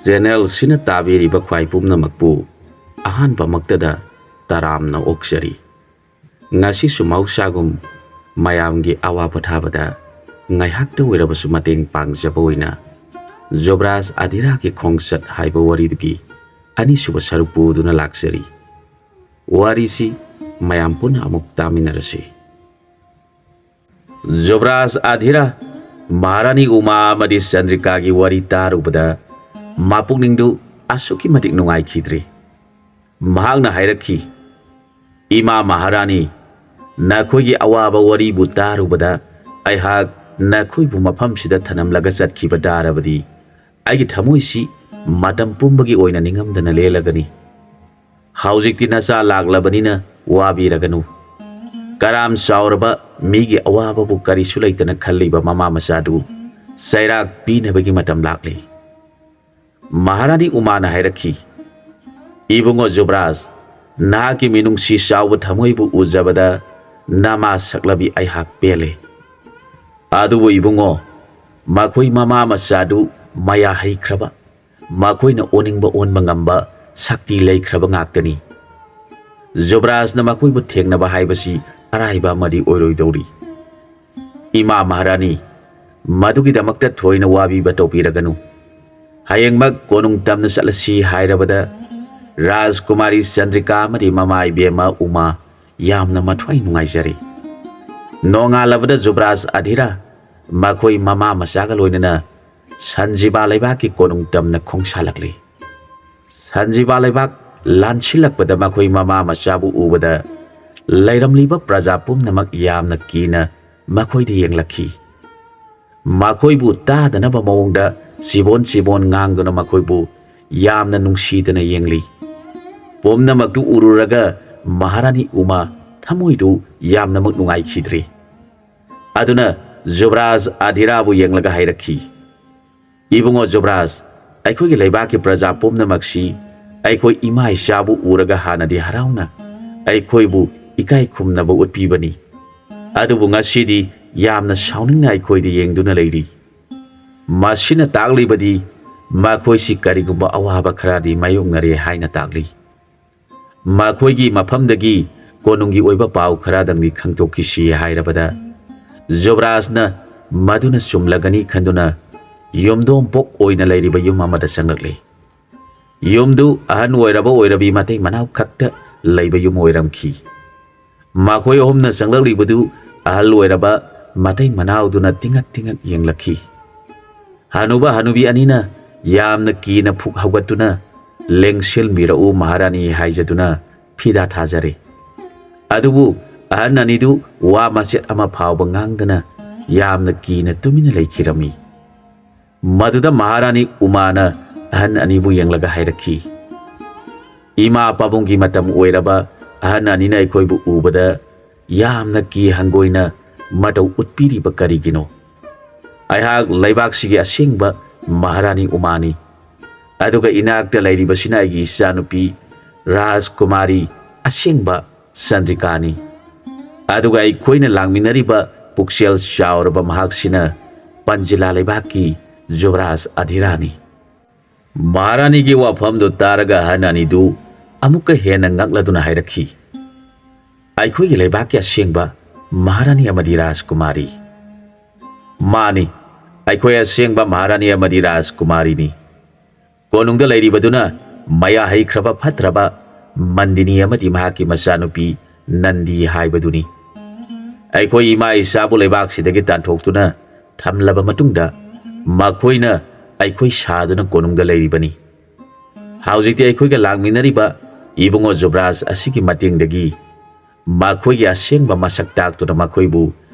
Channel ꯁꯤꯅ ꯇꯥꯕꯤꯔꯤꯕ ꯈ꯭ꯋꯥꯏ ꯄꯨꯝꯅꯃꯛꯄꯨ ꯑꯍꯥꯟꯕꯃꯛꯇꯗ ꯇꯔꯥꯝꯅ ꯑꯣꯛꯆꯔꯤ꯫ ꯉꯁꯤꯁꯨ ꯃꯍꯧꯁꯥꯒꯨꯝ ꯃꯌꯥꯝꯒꯤ ꯑꯋꯥ ꯄꯣꯊꯥꯕꯗ ꯉꯥꯏꯍꯥꯛꯇ ꯑꯣꯏꯔꯕꯁꯨ ꯃꯇꯦꯡ ꯄꯥꯡꯖꯕ ꯑꯣꯏꯅ ꯖꯣꯕꯔꯥꯖ ꯑꯙꯤꯔꯥꯒꯤ ꯈꯣꯡꯆꯠ ꯍꯥꯏꯕ ꯋꯥꯔꯤꯗꯨꯒꯤ ꯑꯅꯤꯁꯨꯕ ꯁꯔꯨꯛ ꯄꯨꯗꯨꯅ ꯂꯥꯛꯆꯔꯤ꯫ ꯋꯥꯔꯤꯁꯤ ꯃꯌꯥꯝ ꯄꯨꯟꯅ ꯑꯃꯨꯛ ꯇꯥꯃꯤꯟꯅꯔꯁꯤ꯫ ꯖꯣꯕꯔꯥꯖ ꯑꯙꯤꯔꯥ ꯃꯍꯥꯔꯥꯅꯤ ꯎꯃꯥ ꯑꯃꯗꯤ ꯆꯟꯗ꯭ꯔꯤꯀꯥꯒꯤ ꯋꯥꯔꯤ ꯇꯥꯔꯨꯕꯗ ꯃꯄꯨꯛꯅꯤꯡꯗꯨ ꯑꯁꯨꯛꯀꯤ ꯃꯇꯤꯛ ꯅꯨꯡꯉꯥꯏꯈꯤꯗ꯭ꯔꯦ꯫ ꯃꯍꯥꯛꯅ ꯍꯥꯏꯔꯛꯈꯤ, "ꯏꯃꯥ ꯃꯍꯥꯔꯥꯅꯤ, ꯅꯈꯣꯏꯒꯤ ꯑꯋꯥꯕ ꯋꯥꯔꯤꯕꯨ ꯇꯥꯔꯨꯕꯗ ꯑꯩꯍꯥꯛ ꯅꯈꯣꯏꯕꯨ ꯃꯐꯝꯁꯤꯗ ꯊꯅꯝꯂꯒ ꯆꯠꯈꯤꯕ ꯇꯥꯔꯕꯗꯤ ꯑꯩꯒꯤ ꯊꯃꯣꯏꯁꯤ ꯃꯇꯝ ꯄꯨꯝꯕꯒꯤ ꯑꯣꯏꯅ ꯅꯤꯡꯉꯝꯗꯅ ꯂꯦꯜꯂꯒꯅꯤ꯫ ꯍꯧꯖꯤꯛꯇꯤ ꯅꯆꯥ ꯂꯥꯛꯂꯕꯅꯤꯅ ꯋꯥꯕꯤꯔꯒꯅꯨ꯫ ꯀꯔꯥꯝ ꯆꯥꯎꯔꯕ ꯃꯤꯒꯤ ꯑꯋꯥꯕꯕꯨ ꯀꯔꯤꯁꯨ ꯂꯩꯇꯅ ꯈꯜꯂꯤꯕ ꯃꯃꯥ ꯃꯆꯥꯗꯨ ꯆꯩꯔꯥꯛ ꯄꯤꯅꯕꯒꯤ ꯃꯇꯝ ꯂꯥꯛꯂꯤ"꯫ ꯃꯍꯥꯔꯥꯅꯤ ꯎꯃꯥꯅ ꯍꯥꯏꯔꯛꯈꯤ, "ꯏꯕꯨꯡꯉꯣ ꯖꯣꯕꯔꯥꯖ, ꯅꯍꯥꯛꯀꯤ ꯃꯤꯅꯨꯡꯁꯤ ꯆꯥꯎꯕ ꯊꯃꯣꯏꯕꯨ ꯎꯖꯕꯗ ꯅꯃꯥ ꯁꯛꯂꯕꯤ ꯑꯩꯍꯥꯛ ꯄꯦꯜꯂꯦ꯫ ꯑꯗꯨꯕꯨ ꯏꯕꯨꯡꯉꯣ, ꯃꯈꯣꯏ ꯃꯃꯥ ꯃꯆꯥꯗꯨ ꯃꯌꯥ ꯍꯩꯈ꯭ꯔꯕ, ꯃꯈꯣꯏꯅ ꯑꯣꯅꯤꯡꯕ ꯑꯣꯟꯕ ꯉꯝꯕ ꯁꯛꯇꯤ ꯂꯩꯈ꯭ꯔꯕ ꯉꯥꯛꯇꯅꯤ꯫ ꯖꯣꯕꯔꯥꯖꯅ ꯃꯈꯣꯏꯕꯨ ꯊꯦꯡꯅꯕ ꯍꯥꯏꯕꯁꯤ ꯑꯔꯥꯏꯕ ꯑꯃꯗꯤ ꯑꯣꯏꯔꯣꯏꯗꯧꯔꯤ꯫ ꯏꯃꯥ ꯃꯍꯥꯔꯥꯅꯤ, ꯃꯗꯨꯒꯤꯗꯃꯛꯇ ꯊꯣꯏꯅ ꯋꯥꯕꯤꯕ ꯇꯧꯕꯤꯔꯒꯅꯨ꯫ ꯍꯌꯦꯡꯃꯛ ꯀꯣꯅꯨꯡ ꯇꯝꯅ ꯆꯠꯂꯁꯤ ꯍꯥꯏꯔꯕꯗ ꯔꯥꯖꯀꯨꯃꯥꯔꯤ ꯆꯟꯗ꯭ꯔꯤꯀꯥ ꯑꯃꯗꯤ ꯃꯃꯥ ꯏꯕꯦꯝꯃ ꯎꯃꯥ ꯌꯥꯝꯅ ꯃꯊ꯭ꯋꯥꯏ ꯅꯨꯡꯉꯥꯏꯖꯔꯦ"꯫ ꯅꯣꯡꯉꯥꯜꯂꯕꯗ ꯖꯣꯕꯔꯥꯖ ꯑꯙꯤꯔꯥ ꯃꯈꯣꯏ ꯃꯃꯥ ꯃꯆꯥꯒ ꯂꯣꯏꯅꯅ ꯁꯟꯖꯤꯕꯥ ꯂꯩꯕꯥꯛꯀꯤ ꯀꯣꯅꯨꯡ ꯇꯝꯅ ꯈꯣꯡꯁꯥꯜꯂꯛꯂꯤ꯫ ꯁꯟꯖꯤꯕꯥ ꯂꯩꯕꯥꯛ ꯂꯥꯟꯁꯤꯜꯂꯛꯄꯗ ꯃꯈꯣꯏ ꯃꯃꯥ ꯃꯆꯥꯕꯨ ꯎꯕꯗ ꯂꯩꯔꯝꯂꯤꯕ ꯄ꯭ꯔꯖꯥ ꯄꯨꯝꯅꯃꯛ ꯌꯥꯝꯅ ꯀꯤꯅ ꯃꯈꯣꯏꯗ ꯌꯦꯡꯂꯛꯈꯤ꯫ ꯃꯈꯣꯏꯕꯨ ꯇꯥꯗꯅꯕ ꯃꯑꯣꯡꯗ ꯆꯤꯕꯣꯟ ꯆꯤꯕꯣꯟ ꯉꯥꯡꯗꯨꯅ ꯃꯈꯣꯏꯕꯨ ꯌꯥꯝꯅ ꯅꯨꯡꯁꯤꯗꯅ ꯌꯦꯡꯂꯤ꯫ ꯄꯨꯝꯅꯃꯛꯇꯨ ꯎꯔꯨꯔꯒ ꯃꯍꯥꯔꯥꯅꯤ ꯎꯃꯥ ꯊꯃꯣꯏꯗꯨ ꯌꯥꯝꯅꯃꯛ ꯅꯨꯡꯉꯥꯏꯈꯤꯗ꯭ꯔꯦ꯫ ꯑꯗꯨꯅ ꯖꯣꯕꯔꯥꯖ ꯑꯙꯤꯔꯥꯕꯨ ꯌꯦꯡꯂꯒ ꯍꯥꯏꯔꯛꯈꯤ, "ꯏꯕꯨꯡꯉꯣ ꯖꯣꯕꯔꯥꯖ, ꯑꯩꯈꯣꯏꯒꯤ ꯂꯩꯕꯥꯛꯀꯤ ꯄ꯭ꯔꯖꯥ ꯄꯨꯝꯅꯃꯛꯁꯤ ꯑꯩꯈꯣꯏ ꯏꯃꯥ ꯏꯆꯥꯕꯨ ꯎꯔꯒ ꯍꯥꯟꯅꯗꯤ ꯍꯔꯥꯎꯅ ꯑꯩꯈꯣꯏꯕꯨ ꯏꯀꯥꯏ ꯈꯨꯝꯅꯕ ꯎꯠꯄꯤꯕꯅꯤ꯫ ꯑꯗꯨꯕꯨ ꯉꯁꯤꯗꯤ ꯌꯥꯝꯅ ꯁꯥꯎꯅꯤꯡꯅ ꯑꯩꯈꯣꯏꯗ ꯌꯦꯡꯗꯨꯅ ꯂꯩꯔꯤ꯫ ꯃꯁꯤꯅ ꯇꯥꯛꯂꯤꯕꯗꯤ ꯃꯈꯣꯏꯁꯤ ꯀꯔꯤꯒꯨꯝꯕ ꯑꯋꯥꯕ ꯈꯔꯗꯤ ꯃꯥꯌꯣꯛꯅꯔꯦ ꯍꯥꯏꯅ ꯇꯥꯛꯂꯤ꯫ ꯃꯈꯣꯏꯒꯤ ꯃꯐꯝꯗꯒꯤ ꯀꯣꯅꯨꯡꯒꯤ ꯑꯣꯏꯕ ꯄꯥꯎ ꯈꯔꯗꯪꯗꯤ ꯈꯪꯗꯣꯛꯈꯤꯁꯤ ꯍꯥꯏꯔꯕꯗ ꯖꯣꯕꯔꯥꯖꯅ ꯃꯗꯨꯅ ꯆꯨꯝꯂꯒꯅꯤ ꯈꯟꯗꯨꯅ ꯌꯨꯝꯗꯣꯡꯄꯣꯛ ꯑꯣꯏꯅ ꯂꯩꯔꯤꯕ ꯌꯨꯝ ꯑꯃꯗ ꯆꯪꯂꯛꯂꯤ꯫ ꯌꯨꯝꯗꯨ ꯑꯍꯟ ꯑꯣꯏꯔꯕ ꯑꯣꯏꯔꯕꯤ ꯃꯇꯩ ꯃꯅꯥꯎ ꯈꯛꯇ ꯂꯩꯕ ꯌꯨꯝ ꯑꯣꯏꯔꯝꯈꯤ꯫ ꯃꯈꯣꯏ ꯑꯍꯨꯝꯅ ꯆꯪꯂꯛꯂꯤꯕꯗꯨ ꯑꯍꯜ ꯑꯣꯏꯔꯕ ꯃꯇꯩ ꯃꯅꯥꯎꯗꯨꯅ ꯇꯤꯡꯉꯛ ꯇꯤꯡꯉꯛ ꯌꯦꯡꯂꯛꯈꯤ꯫ ꯍꯅꯨꯕ ꯍꯅꯨꯕꯤ ꯑꯅꯤꯅ ꯌꯥꯝꯅ ꯀꯤꯅ ꯐꯨꯛ ꯍꯧꯒꯠꯇꯨꯅ "ꯂꯦꯡꯁꯤꯜꯕꯤꯔꯛꯎ ꯃꯍꯥꯔꯥꯅꯤ" ꯍꯥꯏꯖꯗꯨꯅ ꯐꯤꯗꯥ ꯊꯥꯖꯔꯦ꯫ ꯑꯗꯨꯕꯨ ꯑꯍꯟ ꯑꯅꯤꯗꯨ ꯋꯥ ꯃꯆꯦꯠ ꯑꯃ ꯐꯥꯎꯕ ꯉꯥꯡꯗꯅ ꯌꯥꯝꯅ ꯀꯤꯅ ꯇꯨꯃꯤꯟꯅ ꯂꯩꯈꯤꯔꯝꯃꯤ꯫ ꯃꯗꯨꯗ ꯃꯍꯥꯔꯥꯅꯤ ꯎꯃꯥꯅ ꯑꯍꯟ ꯑꯅꯤꯕꯨ ꯌꯦꯡꯂꯒ ꯍꯥꯏꯔꯛꯈꯤ, "ꯏꯃꯥ ꯄꯥꯕꯨꯡꯒꯤ ꯃꯇꯝ ꯑꯣꯏꯔꯕ ꯑꯍꯟ ꯑꯅꯤꯅ ꯑꯩꯈꯣꯏꯕꯨ ꯎꯕꯗ ꯌꯥꯝꯅ ꯀꯤ ꯍꯪꯒꯣꯏꯅ ꯃꯇꯧ ꯎꯠꯄꯤꯔꯤꯕ ꯀꯔꯤꯒꯤꯅꯣ? ꯑꯩꯍꯥꯛ ꯂꯩꯕꯥꯛꯁꯤꯒꯤ ꯑꯁꯦꯡꯕ ꯃꯍꯥꯔꯥꯅꯤ ꯎꯃꯥꯅꯤ꯫ ꯑꯗꯨꯒ ꯏꯅꯥꯛꯇ ꯂꯩꯔꯤꯕꯁꯤꯅ ꯑꯩꯒꯤ ꯏꯆꯥꯅꯨꯄꯤ ꯔꯥꯖꯀꯨꯃꯥꯔꯤ ꯑꯁꯦꯡꯕ ꯆꯟꯗ꯭ꯔꯤꯀꯥꯅꯤ꯫ ꯑꯗꯨꯒ ꯑꯩꯈꯣꯏꯅ ꯂꯥꯡꯃꯤꯟꯅꯔꯤꯕ ꯄꯨꯛꯆꯦꯜ ꯆꯥꯎꯔꯕ ꯃꯍꯥꯛꯁꯤꯅ ꯄꯟꯖꯤꯂꯥ ꯂꯩꯕꯥꯛꯀꯤ ꯖꯣꯕꯔꯥꯖ ꯑꯙꯤꯔꯥꯅꯤ"꯫ ꯃꯍꯥꯔꯥꯅꯤꯒꯤ ꯋꯥꯐꯝꯗꯨ ꯇꯥꯔꯒ ꯑꯍꯟ ꯑꯅꯤꯗꯨ ꯑꯃꯨꯛꯀ ꯍꯦꯟꯅ ꯉꯛꯂꯗꯨꯅ ꯍꯥꯏꯔꯛꯈꯤ, "ꯑꯩꯈꯣꯏꯒꯤ ꯂꯩꯕꯥꯛꯀꯤ ꯑꯁꯦꯡꯕ ꯃꯍꯥꯔꯥꯅꯤ ꯑꯃꯗꯤ ꯔꯥꯖꯀꯨꯃꯥꯔꯤ"꯫ "ꯃꯥꯅꯤ, ꯑꯩꯈꯣꯏ ꯑꯁꯦꯡꯕ ꯃꯍꯥꯔꯥꯅꯤ ꯑꯃꯗꯤ ꯔꯥꯖꯀꯨꯃꯥꯔꯤꯅꯤ꯫ ꯀꯣꯅꯨꯡꯗ ꯂꯩꯔꯤꯕꯗꯨꯅ ꯃꯌꯥ ꯍꯩꯈ꯭ꯔꯕ ꯐꯠꯇ꯭ꯔꯕ ꯃꯟꯗꯤꯅꯤ ꯑꯃꯗꯤ ꯃꯍꯥꯛꯀꯤ ꯃꯆꯥꯅꯨꯄꯤ ꯅꯟꯗꯤ ꯍꯥꯏꯕꯗꯨꯅꯤ꯫ ꯑꯩꯈꯣꯏ ꯏꯃꯥ ꯏꯆꯥꯕꯨ ꯂꯩꯕꯥꯛꯁꯤꯗꯒꯤ ꯇꯥꯟꯊꯣꯛꯇꯨꯅ ꯊꯝꯂꯕ ꯃꯇꯨꯡꯗ ꯃꯈꯣꯏꯅ ꯑꯩꯈꯣꯏ ꯁꯥꯗꯨꯅ ꯀꯣꯅꯨꯡꯗ ꯂꯩꯔꯤꯕꯅꯤ꯫ ꯍꯧꯖꯤꯛꯇꯤ ꯑꯩꯈꯣꯏꯒ ꯂꯥꯡꯃꯤꯟꯅꯔꯤꯕ ꯏꯕꯨꯡꯉꯣ ꯖꯣꯕꯔꯥꯖ ꯑꯁꯤꯒꯤ ꯃꯇꯦꯡꯗꯒꯤ ꯃꯈꯣꯏꯒꯤ ꯑꯁꯦꯡꯕ ꯃꯁꯛ ꯇꯥꯛꯇꯨꯅ ꯃꯈꯣꯏꯕꯨ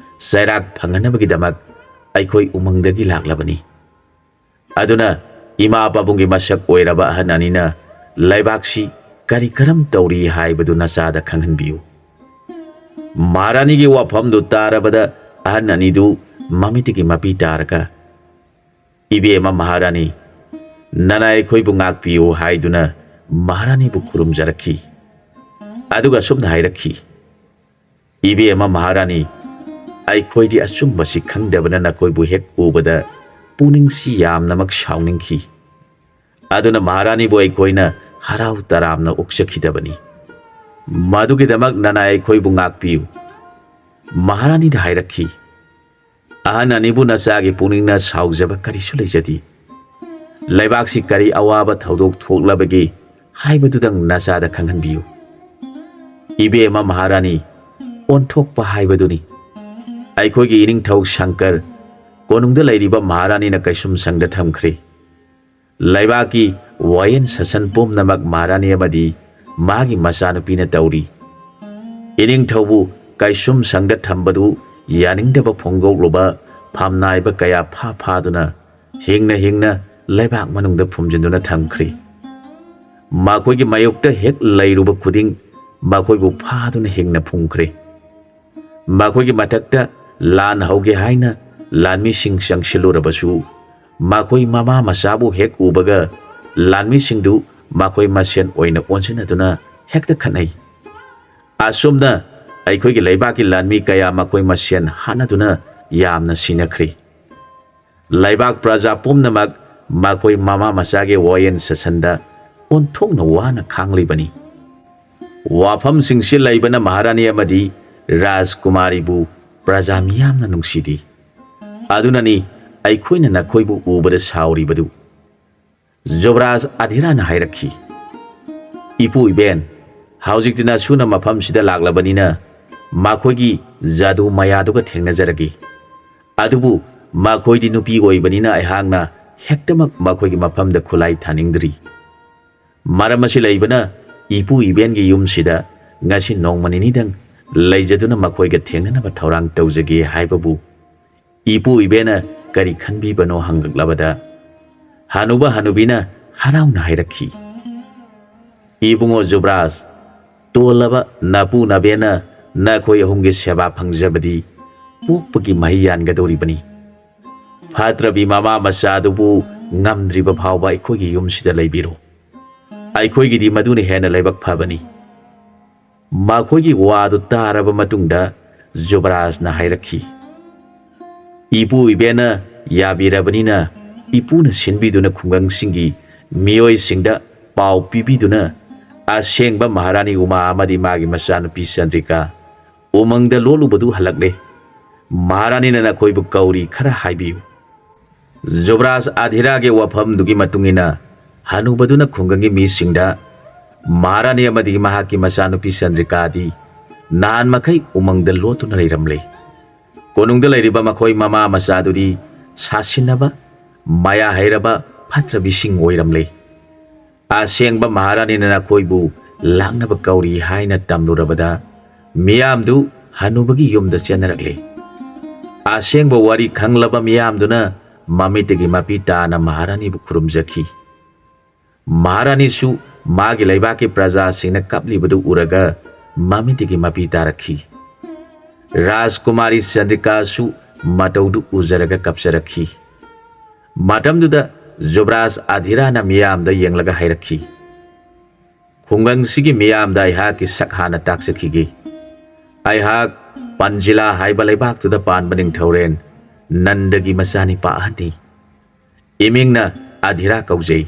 ꯆꯩꯔꯥꯛ ꯐꯪꯍꯟꯅꯕꯒꯤꯗꯃꯛ ꯑꯩꯈꯣꯏ ꯎꯃꯪꯗꯒꯤ ꯂꯥꯛꯂꯕꯅꯤ꯫ ꯑꯗꯨꯅ ꯏꯃꯥ ꯄꯥꯕꯨꯡꯒꯤ ꯃꯁꯛ ꯑꯣꯏꯔꯕ ꯑꯍꯟ ꯑꯅꯤꯅ ꯂꯩꯕꯥꯛꯁꯤ ꯀꯔꯤ ꯀꯔꯝ ꯇꯧꯔꯤ ꯍꯥꯏꯕꯗꯨ ꯅꯆꯥꯗ ꯈꯪꯍꯟꯕꯤꯌꯨ"꯫ ꯃꯍꯥꯔꯥꯅꯤꯒꯤ ꯋꯥꯐꯝꯗꯨ ꯇꯥꯔꯕꯗ ꯑꯍꯟ ꯑꯅꯤꯗꯨ ꯃꯃꯤꯠꯇꯒꯤ ꯃꯄꯤ ꯇꯥꯔꯒ "ꯏꯕꯦꯝꯃ ꯃꯍꯥꯔꯥꯅꯤ, ꯅꯅꯥ ꯑꯩꯈꯣꯏꯕꯨ ꯉꯥꯛꯄꯤꯌꯨ" ꯍꯥꯏꯗꯨꯅ ꯃꯍꯥꯔꯥꯅꯤꯕꯨ ꯈꯨꯔꯨꯝꯖꯔꯛꯈꯤ꯫ ꯑꯗꯨꯒ ꯑꯁꯨꯝꯅ ꯍꯥꯏꯔꯛꯈꯤ, "ꯏꯕꯦꯝꯃ ꯃꯍꯥꯔꯥꯅꯤ, ꯑꯩꯈꯣꯏꯗꯤ ꯑꯆꯨꯝꯕꯁꯤ ꯈꯪꯗꯕꯅ ꯅꯈꯣꯏꯕꯨ ꯍꯦꯛ ꯎꯕꯗ ꯄꯨꯛꯅꯤꯡꯁꯤ ꯌꯥꯝꯅꯃꯛ ꯁꯥꯎꯅꯤꯡꯈꯤ꯫ ꯑꯗꯨꯅ ꯃꯍꯥꯔꯥꯅꯤꯕꯨ ꯑꯩꯈꯣꯏꯅ ꯍꯔꯥꯎ ꯇꯔꯥꯝꯅ ꯑꯣꯛꯆꯈꯤꯗꯕꯅꯤ꯫ ꯃꯗꯨꯒꯤꯗꯃꯛ ꯅꯅꯥꯏ ꯑꯩꯈꯣꯏꯕꯨ ꯉꯥꯛꯄꯤꯌꯨ꯫ ꯃꯍꯥꯔꯥꯅꯤꯅ ꯍꯥꯏꯔꯛꯈꯤ, ꯑꯍꯟ ꯑꯅꯤꯕꯨ ꯅꯆꯥꯒꯤ ꯄꯨꯛꯅꯤꯡꯅ ꯁꯥꯎꯖꯕ ꯀꯔꯤꯁꯨ ꯂꯩꯖꯗꯦ꯫ ꯂꯩꯕꯥꯛꯁꯤ ꯀꯔꯤ ꯑꯋꯥꯕ ꯊꯧꯗꯣꯛ ꯊꯣꯛꯂꯕꯒꯦ ꯍꯥꯏꯕꯗꯨꯗꯪ ꯅꯆꯥꯗ ꯈꯪꯍꯟꯕꯤꯌꯨ꯫ ꯏꯕꯦꯝꯃ ꯃꯍꯥꯔꯥꯅꯤ, ꯑꯣꯟꯊꯣꯛꯄ ꯍꯥꯏꯕꯗꯨꯅꯤ꯫ ꯑꯩꯈꯣꯏꯒꯤ ꯏꯅꯤꯡꯊꯧ ꯁꯪꯀꯔ ꯀꯣꯅꯨꯡꯗ ꯂꯩꯔꯤꯕ ꯃꯍꯥꯔꯥꯅꯤꯅ ꯀꯩꯁꯨꯝꯁꯪꯗ ꯊꯝꯈ꯭ꯔꯦ꯫ ꯂꯩꯕꯥꯛꯀꯤ ꯋꯥꯌꯦꯜ ꯁꯥꯁꯟ ꯄꯨꯝꯅꯃꯛ ꯃꯍꯥꯔꯥꯅꯤ ꯑꯃꯗꯤ ꯃꯥꯒꯤ ꯃꯆꯥꯅꯨꯄꯤꯅ ꯇꯧꯔꯤ꯫ ꯏꯅꯤꯡꯊꯧꯕꯨ ꯀꯩꯁꯨꯝꯁꯪꯗ ꯊꯝꯕꯗꯨ ꯌꯥꯅꯤꯡꯗꯕ ꯐꯣꯡꯗꯣꯛꯂꯨꯕ ꯐꯝꯅꯥꯏꯕ ꯀꯌꯥ ꯐꯥꯗꯨꯅ ꯍꯤꯡꯅ ꯂꯩꯕꯥꯛ ꯃꯅꯨꯡꯗ ꯐꯨꯝꯖꯤꯟꯗꯨꯅ ꯊꯝꯈ꯭ꯔꯦ꯫ ꯃꯈꯣꯏꯒꯤ ꯃꯥꯌꯣꯛꯇ ꯍꯦꯛ ꯂꯩꯔꯨꯕ ꯈꯨꯗꯤꯡ ꯃꯈꯣꯏꯕꯨ ꯐꯥꯗꯨꯅ ꯍꯤꯡꯅ ꯐꯨꯝꯈ꯭ꯔꯦ꯫ ꯃꯈꯣꯏꯒꯤ ꯃꯊꯛꯇ ꯂꯥꯟ ꯍꯧꯒꯦ ꯍꯥꯏꯅ ꯂꯥꯟꯃꯤꯁꯤꯡ ꯆꯪꯁꯤꯜꯂꯨꯔꯕꯁꯨ ꯃꯈꯣꯏ ꯃꯃꯥ ꯃꯆꯥꯕꯨ ꯍꯦꯛ ꯎꯕꯒ ꯂꯥꯟꯃꯤꯁꯤꯡꯗꯨ ꯃꯈꯣꯏ ꯃꯁꯦꯟ ꯑꯣꯏꯅ ꯑꯣꯟꯁꯤꯟꯅꯗꯨꯅ ꯍꯦꯛꯇ ꯈꯠꯅꯩ꯫ ꯑꯁꯨꯝꯅ ꯑꯩꯈꯣꯏꯒꯤ ꯂꯩꯕꯥꯛꯀꯤ ꯂꯥꯟꯃꯤ ꯀꯌꯥ ꯃꯈꯣꯏ ꯃꯁꯦꯟ ꯍꯥꯠꯅꯗꯨꯅ ꯌꯥꯝꯅ ꯁꯤꯅꯈ꯭ꯔꯦ꯫ ꯂꯩꯕꯥꯛ ꯄ꯭ꯔꯖꯥ ꯄꯨꯝꯅꯃꯛ ꯃꯈꯣꯏ ꯃꯃꯥ ꯃꯆꯥꯒꯤ ꯋꯥꯌꯦꯜ ꯁꯥꯁꯟꯗ ꯑꯣꯟꯊꯣꯛꯅ ꯋꯥꯅ ꯈꯥꯡꯂꯤꯕꯅꯤ꯫ ꯋꯥꯐꯝꯁꯤꯡꯁꯤ ꯂꯩꯕꯅ ꯃꯍꯥꯔꯥꯅꯤ ꯑꯃꯗꯤ ꯔꯥꯖꯀꯨꯃꯥꯔꯤꯕꯨ ꯄ꯭ꯔꯖꯥ ꯃꯤꯌꯥꯝꯅ ꯅꯨꯡꯁꯤꯗꯦ꯫ ꯑꯗꯨꯅꯅꯤ ꯑꯩꯈꯣꯏꯅ ꯅꯈꯣꯏꯕꯨ ꯎꯕꯗ ꯁꯥꯎꯔꯤꯕꯗꯨ꯫ ꯌꯨꯕꯔꯥꯖ ꯑꯙꯤꯔꯥꯅ ꯍꯥꯏꯔꯛꯈꯤ, ꯏꯄꯨ ꯏꯕꯦꯟ, ꯍꯧꯖꯤꯛꯇꯤ ꯅꯁꯨꯅ ꯃꯐꯝꯁꯤꯗ ꯂꯥꯛꯂꯕꯅꯤꯅ ꯃꯈꯣꯏꯒꯤ ꯖꯥꯗꯨ ꯃꯌꯥꯗꯨꯒ ꯊꯦꯡꯅꯖꯔꯒꯦ꯫ ꯑꯗꯨꯕꯨ ꯃꯈꯣꯏꯗꯤ ꯅꯨꯄꯤ ꯑꯣꯏꯕꯅꯤꯅ ꯑꯩꯍꯥꯛꯅ ꯍꯦꯛꯇꯃꯛ ꯃꯈꯣꯏꯒꯤ ꯃꯐꯝꯗ ꯈꯨꯠꯂꯥꯏ ꯊꯥꯅꯤꯡꯗ꯭ꯔꯤ꯫ ꯃꯔꯝ ꯑꯁꯤ ꯂꯩꯕꯅ ꯏꯄꯨ ꯏꯕꯦꯟꯒꯤ ꯌꯨꯝꯁꯤꯗ ꯉꯁꯤ ꯅꯣꯡꯃ ꯅꯤꯅꯤꯗꯪ ꯂꯩꯖꯗꯨꯅ ꯃꯈꯣꯏꯒ ꯊꯦꯡꯅꯅꯕ ꯊꯧꯔꯥꯡ ꯇꯧꯖꯒꯦ ꯍꯥꯏꯕꯕꯨ ꯏꯄꯨ ꯏꯕꯦꯟꯅ ꯀꯔꯤ ꯈꯟꯕꯤꯕꯅꯣ ꯍꯪꯂꯛꯂꯕꯗ ꯍꯅꯨꯕ ꯍꯅꯨꯕꯤꯅ ꯍꯔꯥꯎꯅ ꯍꯥꯏꯔꯛꯈꯤ, ꯏꯕꯨꯡꯉꯣ ꯌꯨꯕꯔꯥꯖ, ꯇꯣꯜꯂꯕ ꯅꯄꯨ ꯅꯕꯦꯟꯅ ꯅꯈꯣꯏ ꯑꯍꯨꯝꯒꯤ ꯁꯦꯕꯥ ꯐꯪꯖꯕꯗꯤ ꯄꯣꯛꯄꯒꯤ ꯃꯍꯩ ꯌꯥꯟꯒꯗꯧꯔꯤꯕꯅꯤ꯫ ꯐꯠꯇ꯭ꯔꯕꯤ ꯃꯃꯥ ꯃꯆꯥꯗꯨꯕꯨ ꯉꯝꯗ꯭ꯔꯤꯕ ꯐꯥꯎꯕ ꯑꯩꯈꯣꯏꯒꯤ ꯌꯨꯝꯁꯤꯗ ꯂꯩꯕꯤꯔꯣ꯫ ꯑꯩꯈꯣꯏꯒꯤꯗꯤ ꯃꯗꯨꯅ ꯍꯦꯟꯅ ꯂꯥꯏꯕꯛ ꯐꯕꯅꯤ꯫ ꯃꯈꯣꯏꯒꯤ ꯋꯥꯗꯨ ꯇꯥꯔꯕ ꯃꯇꯨꯡꯗ ꯌꯨꯕꯔꯥꯖꯅ ꯍꯥꯏꯔꯛꯈꯤ, ꯏꯄꯨ ꯏꯕꯦꯟꯅ ꯌꯥꯕꯤꯔꯕꯅꯤꯅ ꯏꯄꯨꯅ ꯁꯤꯟꯕꯤꯗꯨꯅ ꯈꯨꯡꯒꯪꯁꯤꯡꯒꯤ ꯃꯤꯑꯣꯏꯁꯤꯡꯗ ꯄꯥꯎ ꯄꯤꯕꯤꯗꯨꯅ ꯑꯁꯦꯡꯕ ꯃꯍꯥꯔꯥꯅꯤ ꯎꯃꯥ ꯑꯃꯗꯤ ꯃꯥꯒꯤ ꯃꯆꯥꯅꯨꯄꯤ ꯆꯟꯗ꯭ꯔꯤꯀꯥ ꯎꯃꯪꯗ ꯂꯣꯠꯂꯨꯕꯗꯨ ꯍꯜꯂꯛꯂꯦ꯫ ꯃꯍꯥꯔꯥꯅꯤꯅ ꯅꯈꯣꯏꯕꯨ ꯀꯧꯔꯤ, ꯈꯔ ꯍꯥꯏꯕꯤꯌꯨ꯫ ꯌꯨꯕꯔꯥꯖ ꯑꯙꯤꯔꯥꯒꯤ ꯋꯥꯐꯝꯗꯨꯒꯤ ꯃꯇꯨꯡꯏꯟꯅ ꯍꯅꯨꯕꯗꯨꯅ ꯈꯨꯡꯒꯪꯒꯤ ꯃꯤꯁꯤꯡꯗ ꯃꯍꯥꯔꯥꯅꯤ ꯑꯃꯗꯤ ꯃꯍꯥꯛꯀꯤ ꯃꯆꯥꯅꯨꯄꯤ ꯆꯟꯗ꯭ꯔꯤꯀꯥꯗꯤ ꯅꯍꯥꯟ ꯃꯈꯩ ꯎꯃꯪꯗ ꯂꯣꯠꯇꯨꯅ ꯂꯩꯔꯝꯂꯦ꯫ ꯀꯣꯅꯨꯡꯗ ꯂꯩꯔꯤꯕ ꯃꯈꯣꯏ ꯃꯃꯥ ꯃꯆꯥꯗꯨꯗꯤ ꯁꯥꯁꯤꯟꯅꯕ ꯃꯌꯥ ꯍꯩꯔꯕ ꯐꯠꯇ꯭ꯔꯕꯤꯁꯤꯡ ꯑꯣꯏꯔꯝꯂꯦ꯫ ꯑꯁꯦꯡꯕ ꯃꯍꯥꯔꯥꯅꯤꯅ ꯅꯈꯣꯏꯕꯨ ꯂꯥꯛꯅꯕ ꯀꯧꯔꯤ ꯍꯥꯏꯅ ꯇꯝꯂꯨꯔꯕꯗ ꯃꯤꯌꯥꯝꯗꯨ ꯍꯅꯨꯕꯒꯤ ꯌꯨꯝꯗ ꯆꯦꯟꯅꯔꯛꯂꯦ꯫ ꯑꯁꯦꯡꯕ ꯋꯥꯔꯤ ꯈꯪꯂꯕ ꯃꯤꯌꯥꯝꯗꯨꯅ ꯃꯃꯤꯠꯇꯒꯤ ꯃꯄꯤ ꯇꯥꯅ ꯃꯍꯥꯔꯥꯅꯤꯕꯨ ꯈꯨꯔꯨꯝꯖꯈꯤ꯫ ꯃꯍꯥꯔꯥꯅꯤꯁꯨ ꯃꯥꯒꯤ ꯂꯩꯕꯥꯛꯀꯤ ꯄ꯭ꯔꯖꯥꯁꯤꯡꯅ ꯀꯞꯂꯤꯕꯗꯨ ꯎꯔꯒ ꯃꯃꯤꯠꯇꯒꯤ ꯃꯄꯤ ꯇꯥꯔꯛꯈꯤ꯫ ꯔꯥꯖꯀꯨꯃꯥꯔꯤ ꯆꯟꯗ꯭ꯔꯤꯀꯥꯁꯨ ꯃꯇꯧꯗꯨ ꯎꯖꯔꯒ ꯀꯞꯆꯔꯛꯈꯤ꯫ ꯃꯇꯝꯗꯨꯗ ꯌꯨꯕꯔꯥꯖ ꯑꯙꯤꯔꯥꯅ ꯃꯤꯌꯥꯝꯗ ꯌꯦꯡꯂꯒ ꯍꯥꯏꯔꯛꯈꯤ, ꯈꯨꯡꯒꯪꯁꯤꯒꯤ ꯃꯤꯌꯥꯝꯗ ꯑꯩꯍꯥꯛꯀꯤ ꯁꯛ ꯍꯥꯟꯅ ꯇꯥꯛꯆꯈꯤꯒꯦ꯫ ꯑꯩꯍꯥꯛ ꯄꯟꯖꯤꯂꯥ ꯍꯥꯏꯕ ꯂꯩꯕꯥꯛꯇꯨꯗ ꯄꯥꯟꯕ ꯅꯤꯡꯊꯧꯔꯦꯜ ꯅꯟꯗꯒꯤ ꯃꯆꯥꯅꯤꯄꯥ ꯑꯍꯟꯅꯤ꯫ ꯏꯃꯤꯡꯅ ꯑꯙꯤꯔꯥ ꯀꯧꯖꯩ꯫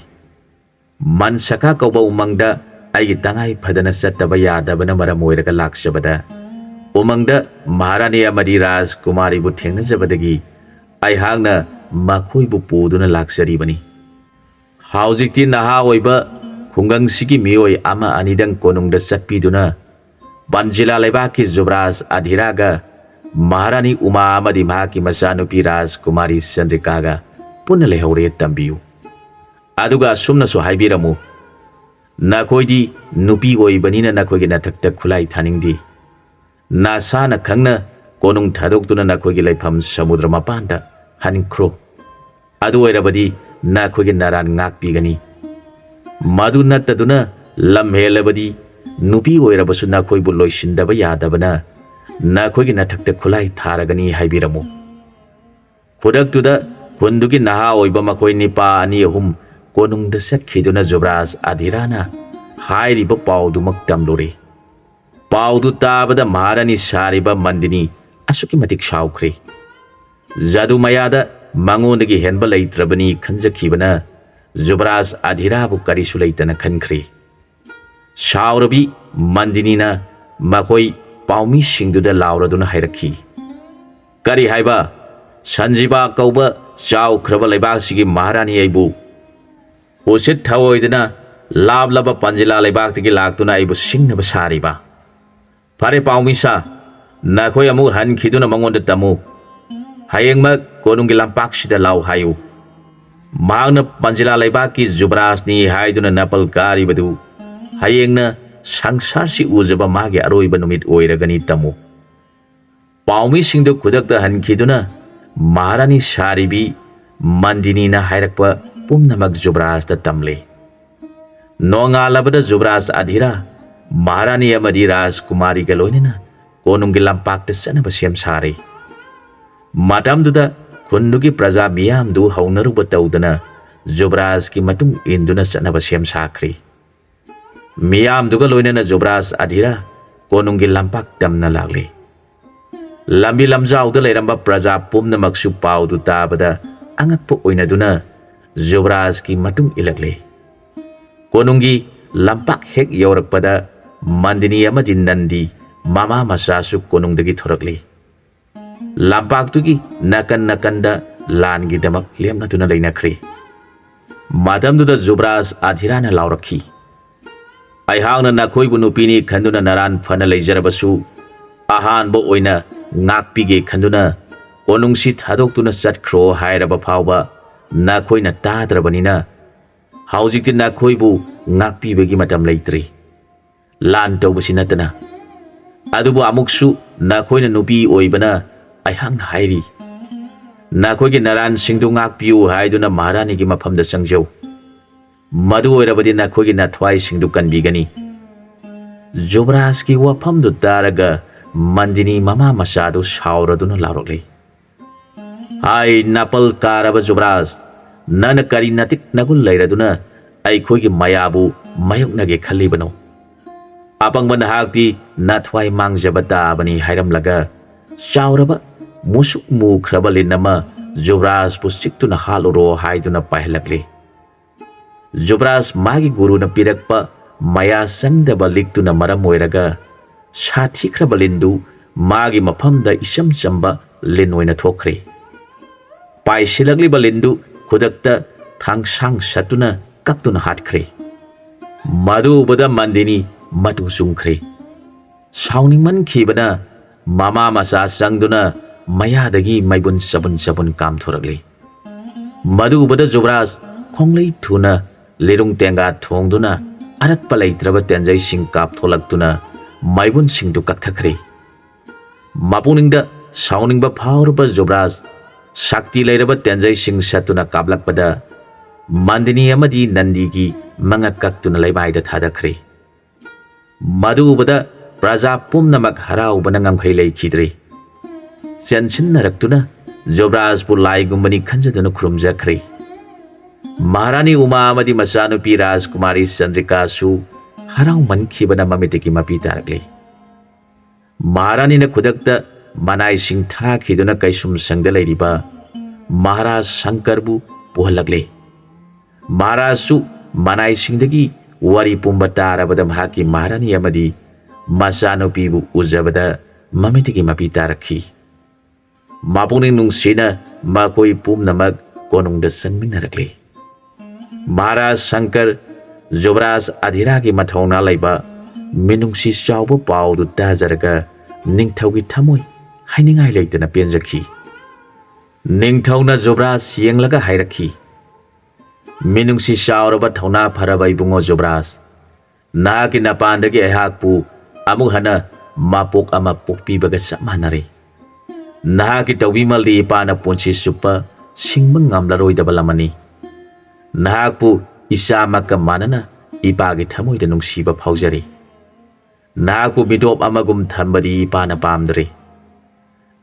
ꯃꯟꯁꯀꯥ ꯀꯧꯕ ꯎꯃꯪꯗ ꯑꯩꯒꯤ ꯇꯉꯥꯏ ꯐꯗꯅ ꯆꯠꯇꯕ ꯌꯥꯗꯕꯅ ꯃꯔꯝ ꯑꯣꯏꯔꯒ ꯂꯥꯛꯆꯕꯗ ꯎꯃꯪꯗ ꯃꯍꯥꯔꯥꯅꯤ ꯑꯃꯗꯤ ꯔꯥꯖꯀꯨꯃꯥꯔꯤꯕꯨ ꯊꯦꯡꯅꯖꯕꯗꯒꯤ ꯑꯩꯍꯥꯛꯅ ꯃꯈꯣꯏꯕꯨ ꯄꯨꯗꯨꯅ ꯂꯥꯛꯆꯔꯤꯕꯅꯤ꯫ ꯍꯧꯖꯤꯛꯇꯤ ꯅꯍꯥ ꯑꯣꯏꯕ ꯈꯨꯡꯒꯪꯁꯤꯒꯤ ꯃꯤꯑꯣꯏ ꯑꯃ ꯑꯅꯤꯗꯪ ꯀꯣꯅꯨꯡꯗ ꯆꯠꯄꯤꯗꯨꯅ ꯄꯟꯖꯤꯂꯥ ꯂꯩꯕꯥꯛꯀꯤ ꯌꯨꯕꯔꯥꯖ ꯑꯙꯤꯔꯥꯒ ꯃꯍꯥꯔꯥꯅꯤ ꯎꯃꯥ ꯑꯃꯗꯤ ꯃꯍꯥꯛꯀꯤ ꯃꯆꯥꯅꯨꯄꯤ ꯔꯥꯖꯀꯨꯃꯥꯔꯤ ꯆꯟꯗ꯭ꯔꯤꯀꯥꯒ ꯄꯨꯟꯅ ꯂꯩꯍꯧꯔꯦ ꯇꯝꯕꯤꯌꯨ꯫ ꯑꯗꯨꯒ ꯑꯁꯨꯝꯅꯁꯨ ꯍꯥꯏꯕꯤꯔꯝꯃꯨ, ꯅꯈꯣꯏꯗꯤ ꯅꯨꯄꯤ ꯑꯣꯏꯕꯅꯤꯅ ꯅꯈꯣꯏꯒꯤ ꯅꯊꯛꯇ ꯈꯨꯠꯂꯥꯏ ꯊꯥꯅꯤꯡꯗꯦ꯫ ꯅꯁꯥꯅ ꯈꯪꯅ ꯀꯣꯅꯨꯡ ꯊꯥꯗꯣꯛꯇꯨꯅ ꯅꯈꯣꯏꯒꯤ ꯂꯩꯐꯝ ꯁꯃꯨꯗ꯭ꯔ ꯃꯄꯥꯟꯗ ꯍꯟꯈ꯭ꯔꯣ꯫ ꯑꯗꯨ ꯑꯣꯏꯔꯕꯗꯤ ꯅꯈꯣꯏꯒꯤ ꯅꯔꯥꯟ ꯉꯥꯛꯄꯤꯒꯅꯤ꯫ ꯃꯗꯨ ꯅꯠꯇꯗꯨꯅ ꯂꯝ ꯍꯦꯜꯂꯕꯗꯤ ꯅꯨꯄꯤ ꯑꯣꯏꯔꯕꯁꯨ ꯅꯈꯣꯏꯕꯨ ꯂꯣꯏꯁꯤꯟꯗꯕ ꯌꯥꯗꯕꯅ ꯅꯈꯣꯏꯒꯤ ꯅꯊꯛꯇ ꯈꯨꯠꯂꯥꯏ ꯊꯥꯔꯒꯅꯤ ꯍꯥꯏꯕꯤꯔꯝꯃꯨ꯫ ꯈꯨꯗꯛꯇꯨꯗ ꯈꯨꯟꯗꯨꯒꯤ ꯅꯍꯥ ꯑꯣꯏꯕ ꯃꯈꯣꯏ ꯅꯤꯄꯥ ꯑꯅꯤ ꯑꯍꯨꯝ ꯀꯣꯅꯨꯡꯗ ꯆꯠꯈꯤꯗꯨꯅ ꯌꯨꯕꯔꯥꯖ ꯑꯙꯤꯔꯥꯅ ꯍꯥꯏꯔꯤꯕ ꯄꯥꯎꯗꯨꯃꯛ ꯇꯝꯂꯨꯔꯦ꯫ ꯄꯥꯎꯗꯨ ꯇꯥꯕꯗ ꯃꯍꯥꯔꯥꯅꯤ ꯁꯥꯔꯤꯕ ꯃꯟꯗꯤꯅꯤ ꯑꯁꯨꯛꯀꯤ ꯃꯇꯤꯛ ꯁꯥꯎꯈ꯭ꯔꯦ꯫ ꯖꯥꯗꯨ ꯃꯌꯥꯗ ꯃꯉꯣꯟꯗꯒꯤ ꯍꯦꯟꯕ ꯂꯩꯇ꯭ꯔꯕꯅꯤ ꯈꯟꯖꯈꯤꯕꯅ जुबराज अधीराबु करिसु लैतन खनख्री साउरबी मंदिनीना मखोई पाउमी सिंगदुदा लाउरदुना हायरखी करी हायबा संजीबा कौबा चाउख्रबा लैबाकसिगी महारानी आइबु उसित थवोइदना लाबलाबा पंजिला लैबाकतिगी लाक्तुना आइबु सिंगनबा सारिबा फारे पाउमीसा नखोई अमु हनखिदुना मंगोंदा तमु हयेंगमक कोनुंगी लंपाक्सिदा लाउ हायु मांगना पंजिला लैबाकि जुबराजनी हायदुना नपल कारिबदु हयेंगना संसारसि उजबा मागे अरोइबा नुमित ओइरगनी तमु पाउमी सिंगदु खुदकता हनखिदुना महारानी सारिबी मंदिनीना हायरकपा पुमनमक जुबराजदा तमले नोंगालबदा जुबराज अधीरा महारानी अमदी राजकुमारीगा लोइनना कोनुंगी लंपाक्ता चनबा सेम सारे मातमदुदा खुंदुगी प्रजा मियामदु हौनरुबा तौदना जुबराज की मतुंग इंदुना चनबा सेम साख्री मियामदुगा लोइनना जुबराज अधीरा कोनुंगी लंपाक तमना लागले लंबी लमजाउदा लेरंबा प्रजा पुमनमकसु पाउदु ताबदा अंगकपा ओइनदुना जुबराज की मतुंग इलगले कोनुंगी लंपाक हेक यौरकपदा मंदिनी अमदी नंदी मामा मसासु कोनुंगदगी थोरकले लंपाक्तुगी नकन नकंदा लानगी दमक लेमनदुना लैनख्री मादमदुदा जुबराज अधीराना लाउरखी अहांगना नखोइबु नुपीनी खंदुना नरान फना लैजरबसु अहानबो ओइना ngakpige khanduna konungsi thadokuna chatkhro hairaba phawba nakhoina tadrabanina haujikti nakhoibu ngakpibegi matam leitri lan tawbusi natana adubu amuksu nakhoina nupi oibana aihang hairi nakhoigi naran singdu ngakpiu haiduna maharani gi maphamda changjau madu oirabadi nakhoigi nathwai singdu kanbigani जुबराज की वफमदु तारगा मंदिनी मामा मसादु साउरदुना लाउरले हाय नापल कारब जुबराज none करी नतिक नगुल लैरदुना अइखोगी मयाबु मयुकनगे खल्लिबनो अपंगबन हाक्ति नथवाई मांगजबता बनी हायरमलगा चाउरब मुसुक मुख्रबले नमा जुबराज पुसिक्तुना हालुरो हायदुना पाहलकले जुबराज मागी गुरुना पिरकपा मया संगदब लिक्तुना मरम ओइरगा साथिख्रब लिंदु मागी मफमदा इसम चंबा लिन ओइना थोखरे पाइसिलगलिब लिंदु खुदक्ता थांगसांग सतुना कक्तुना हाटख्रे मदुबदा मंदिनी मटु सुंख्रे साउनिंगमन खिबना मामा मसा संगदुना मयादगी मैबुन सबुन काम थोरगले मदुबदा जुबराज खोंगलै थुना लेरुंग तेंगा थोंगदुना अरक्पा लैत्रब तेंजै सिंग काप थोलक्तुना मैबुन सिंगदु कक्थख्रे मपुनिंगदा साउनिंगबा फावरबा जुबराज शक्ति लैरब तेंजै सिंग सतुना काबलक्पदा मंदिनी अमदी नंदीगी मंगा कक्तुना लैबाइदा थादख्रे मदुबदा प्रजा पुमनमक हराउबना ngamkhai लैखिद्रे सेनसिनरक्तुना जुबराजपु लाइगुंबनी खंजदुना खुरुमजख्रे महारानी उमा अमदी मचानुपी राजकुमारी चंद्रिका सु हराउ मनखिबना ममितकी मपी तारगले महारानी ने खुदक्ता मनाई सिंह थाखिदुना कैसुम संगद लैरिबा महाराज शंकरबु पुहलगले महाराज सु मनाई सिंहदगी वरी पुंबा तारबदा महाकी महारानी अमदी मचानुपीबु उजबदा ममितकी मपी तारखी मापुनिंग नुंगसिना माकोई पुमनमक कोनुंगदा संगमिनरगले महाराज शंकर जुबराज अधीरा की मथौना लैबा मिनुंगसी चाउबो पाउदु ताजरगा निंगथौगी थमोय हाइनिंगाय लैतना पेंजखी निंगथौना जुबराज येंगलगा हायरखी मिनुंगसी चाउरबा थौना फरबा इबुंगो जुबराज नाकी नपांदगी अहाकपु अमुक हना मापोक अमा पोकपीबगा चप मानरे नाकी तौबीमलदी इपाना पुंसी सुप्पा सिंगबा ngamlaroidaba lamani नाकपु इसामक मानना इपागे थमोइदा नुंगसीबा फाउजरे नाकपु मिदोप अमगुम थंबदी इपाना पामदरे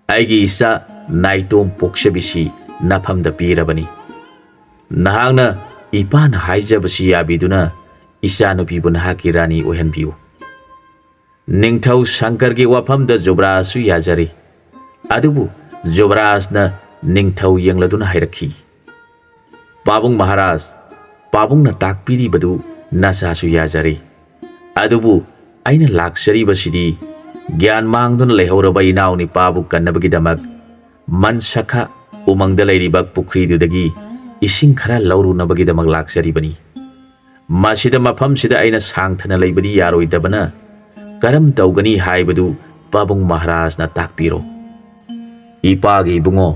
आइगी इसा नाइटोम पोक्सबिसी नफमदा पीरबनी नहांगना इपाना हाइजबसी याबिदुना इसानुपीबु नहाकी रानी ओहनबियु निंगथौ शंकरगी वफमदा जुबराजसु याजरे अदुबु जुबराजना निंगथौ येंगलदुना हायरखी पाबुंग महाराज पाबुंगना ताकपीरिबदु नसासु याजरे अदुबु अइना लाक्सरिबसिदी ज्ञान मांगदुना लेहौरबा इनाउनि पाबु कन्नबगिदमक मनसखा उमंगदा लैरिबा पुख्रीदुदगी इसिंग खरा लौरुनबगिदमक लाक्सरिबनी मासिदा मफमसिदा अइना सांगथना लैबदी यारोइदबना करम तौगनी हाइबदु पाबुंग महाराजना ताकपीरो इपागी बुंगो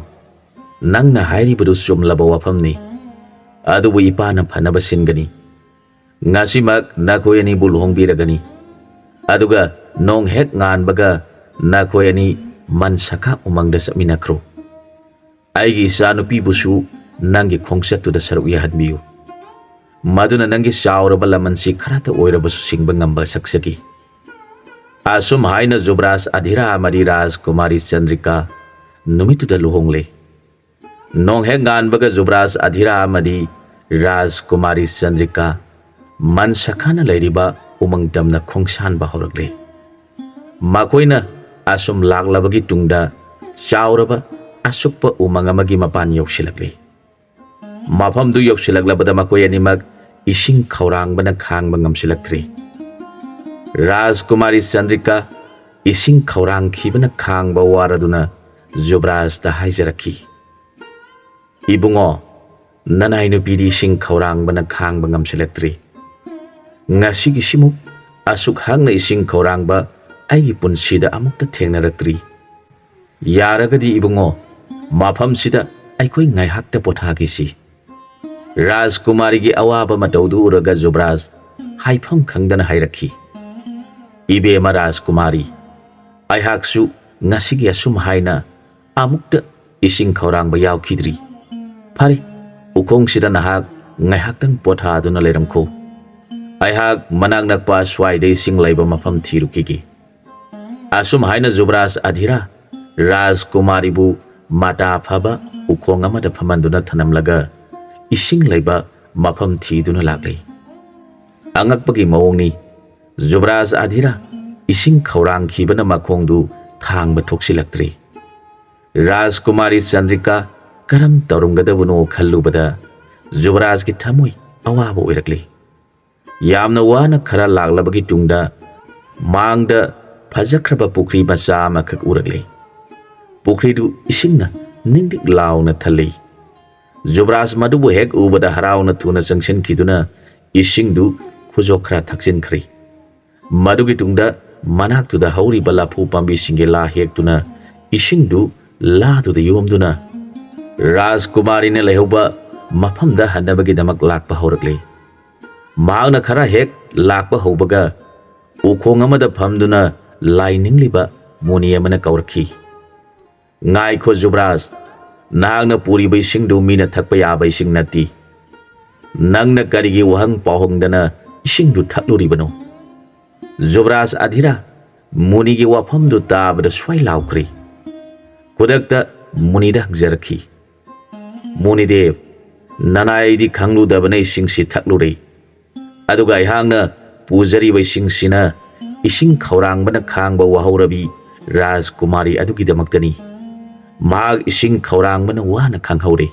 नंगना हाइरिबदु सुमलबा वफमनी अदुबु इपाना फनब सिनगनी ngasimak nakoi ani bul hongbiragani aduga nong hek nganbaga nakoi ani mansakha umangda saminakro aigi sanupi busu nangi khongsatu da saru yahanbiyu maduna nangi sauraba lamansi kharata oirabasu singba ngamba saksaki asum haina Zubras adhira amari Raj Kumari Chandrika numitu da luhongle nong hek nganbaga Zubras adhira amadi Raj Kumari Chandrika मनसखाना लैरिबा उमंग दमना खोंसान बाहरगले माकोइना assume लागलबगी तुंगदा चाउरबा असुक्प उमंग अमगी मपान यौसिलगले माफमदु यौसिलगलबदा माकोइ अनिमक इसिंग खौरांगबना खांगबा ngamसिलक्थ्रि राजकुमारी चंद्रिका इसिंग खौरांग खिबना खांगबा वारदुना जुब्राज दा हाइजरखी Ibungo ननाइनु Pidi इसिंग खौरांगबना खांगबा ngamसिलक्थ्रि ngasi simuk asuk hangna ising khorangba aigi punsida amukta thengnaraktri yaragadi ibungo mafam sida aikoi ngai hakta pothagi si Rajkumari gi awaba mataudu uraga Zubras haifam khangdana hairakhi ibe ma Rajkumari aihaksu ngasi gi asum haina amukta ising khorangba yaukhidri phare ukong sida nahak ngai haktang pothaduna leramkho aihak manang nakpa swai sing laiba mafam thirukigi asum haina Zubras adhira Rajkumari bu mata phaba ukhong amada phamanduna thanamlaga ising laiba mafam thiduna laklei angakpagi mawongni Zubras adhira ising khorang khibana makhongdu thangba thoksilaktri Rajkumari Chandrika karam tarungadabuno khallubada Zubras ki thamoi awaba oirakli यामना वाना खरा लागलबगी तुंगदा मांगदा फजख्रबा पुख्री मचा अमखक उरगले पुख्रीदु इसिंगना निंदिक लाउना थले Zubras मदुबु हेक उबदा हराउना थुना junction खिदुना इसिंगदु खुजोखरा थक्सिन खरि मदुगी तुंगदा मनाक्तुदा हौरी बलाफु पाम्बी सिंगेला हेक्तुना इसिंगदु लादुदा योमदुना Rajkumari ने लेहौबा मफमदा हनबगी दमक लाकपा हौरगले मांगना खरा हेक लाकपा हौबगा उखोंग अमदा फमदुना लाइनिंगलिबा मुनि अमना कौरखी ngaiko Zubras nangna puri bai singdu mina thakpa ya bai sing nati nangna karigi wahang pahongdana isingdu thakluribano Zubras adhira muni gi wafamdu tabada swai laukri kudakta munida hangjarakhi muni dev nanai di khanglu dabana isingsi thakluri aduga ihangna pujari bai singsina ising khaurangbana khangba wahaurabi Rajkumari adugi damaktani mag ising khaurangbana wana khanghaure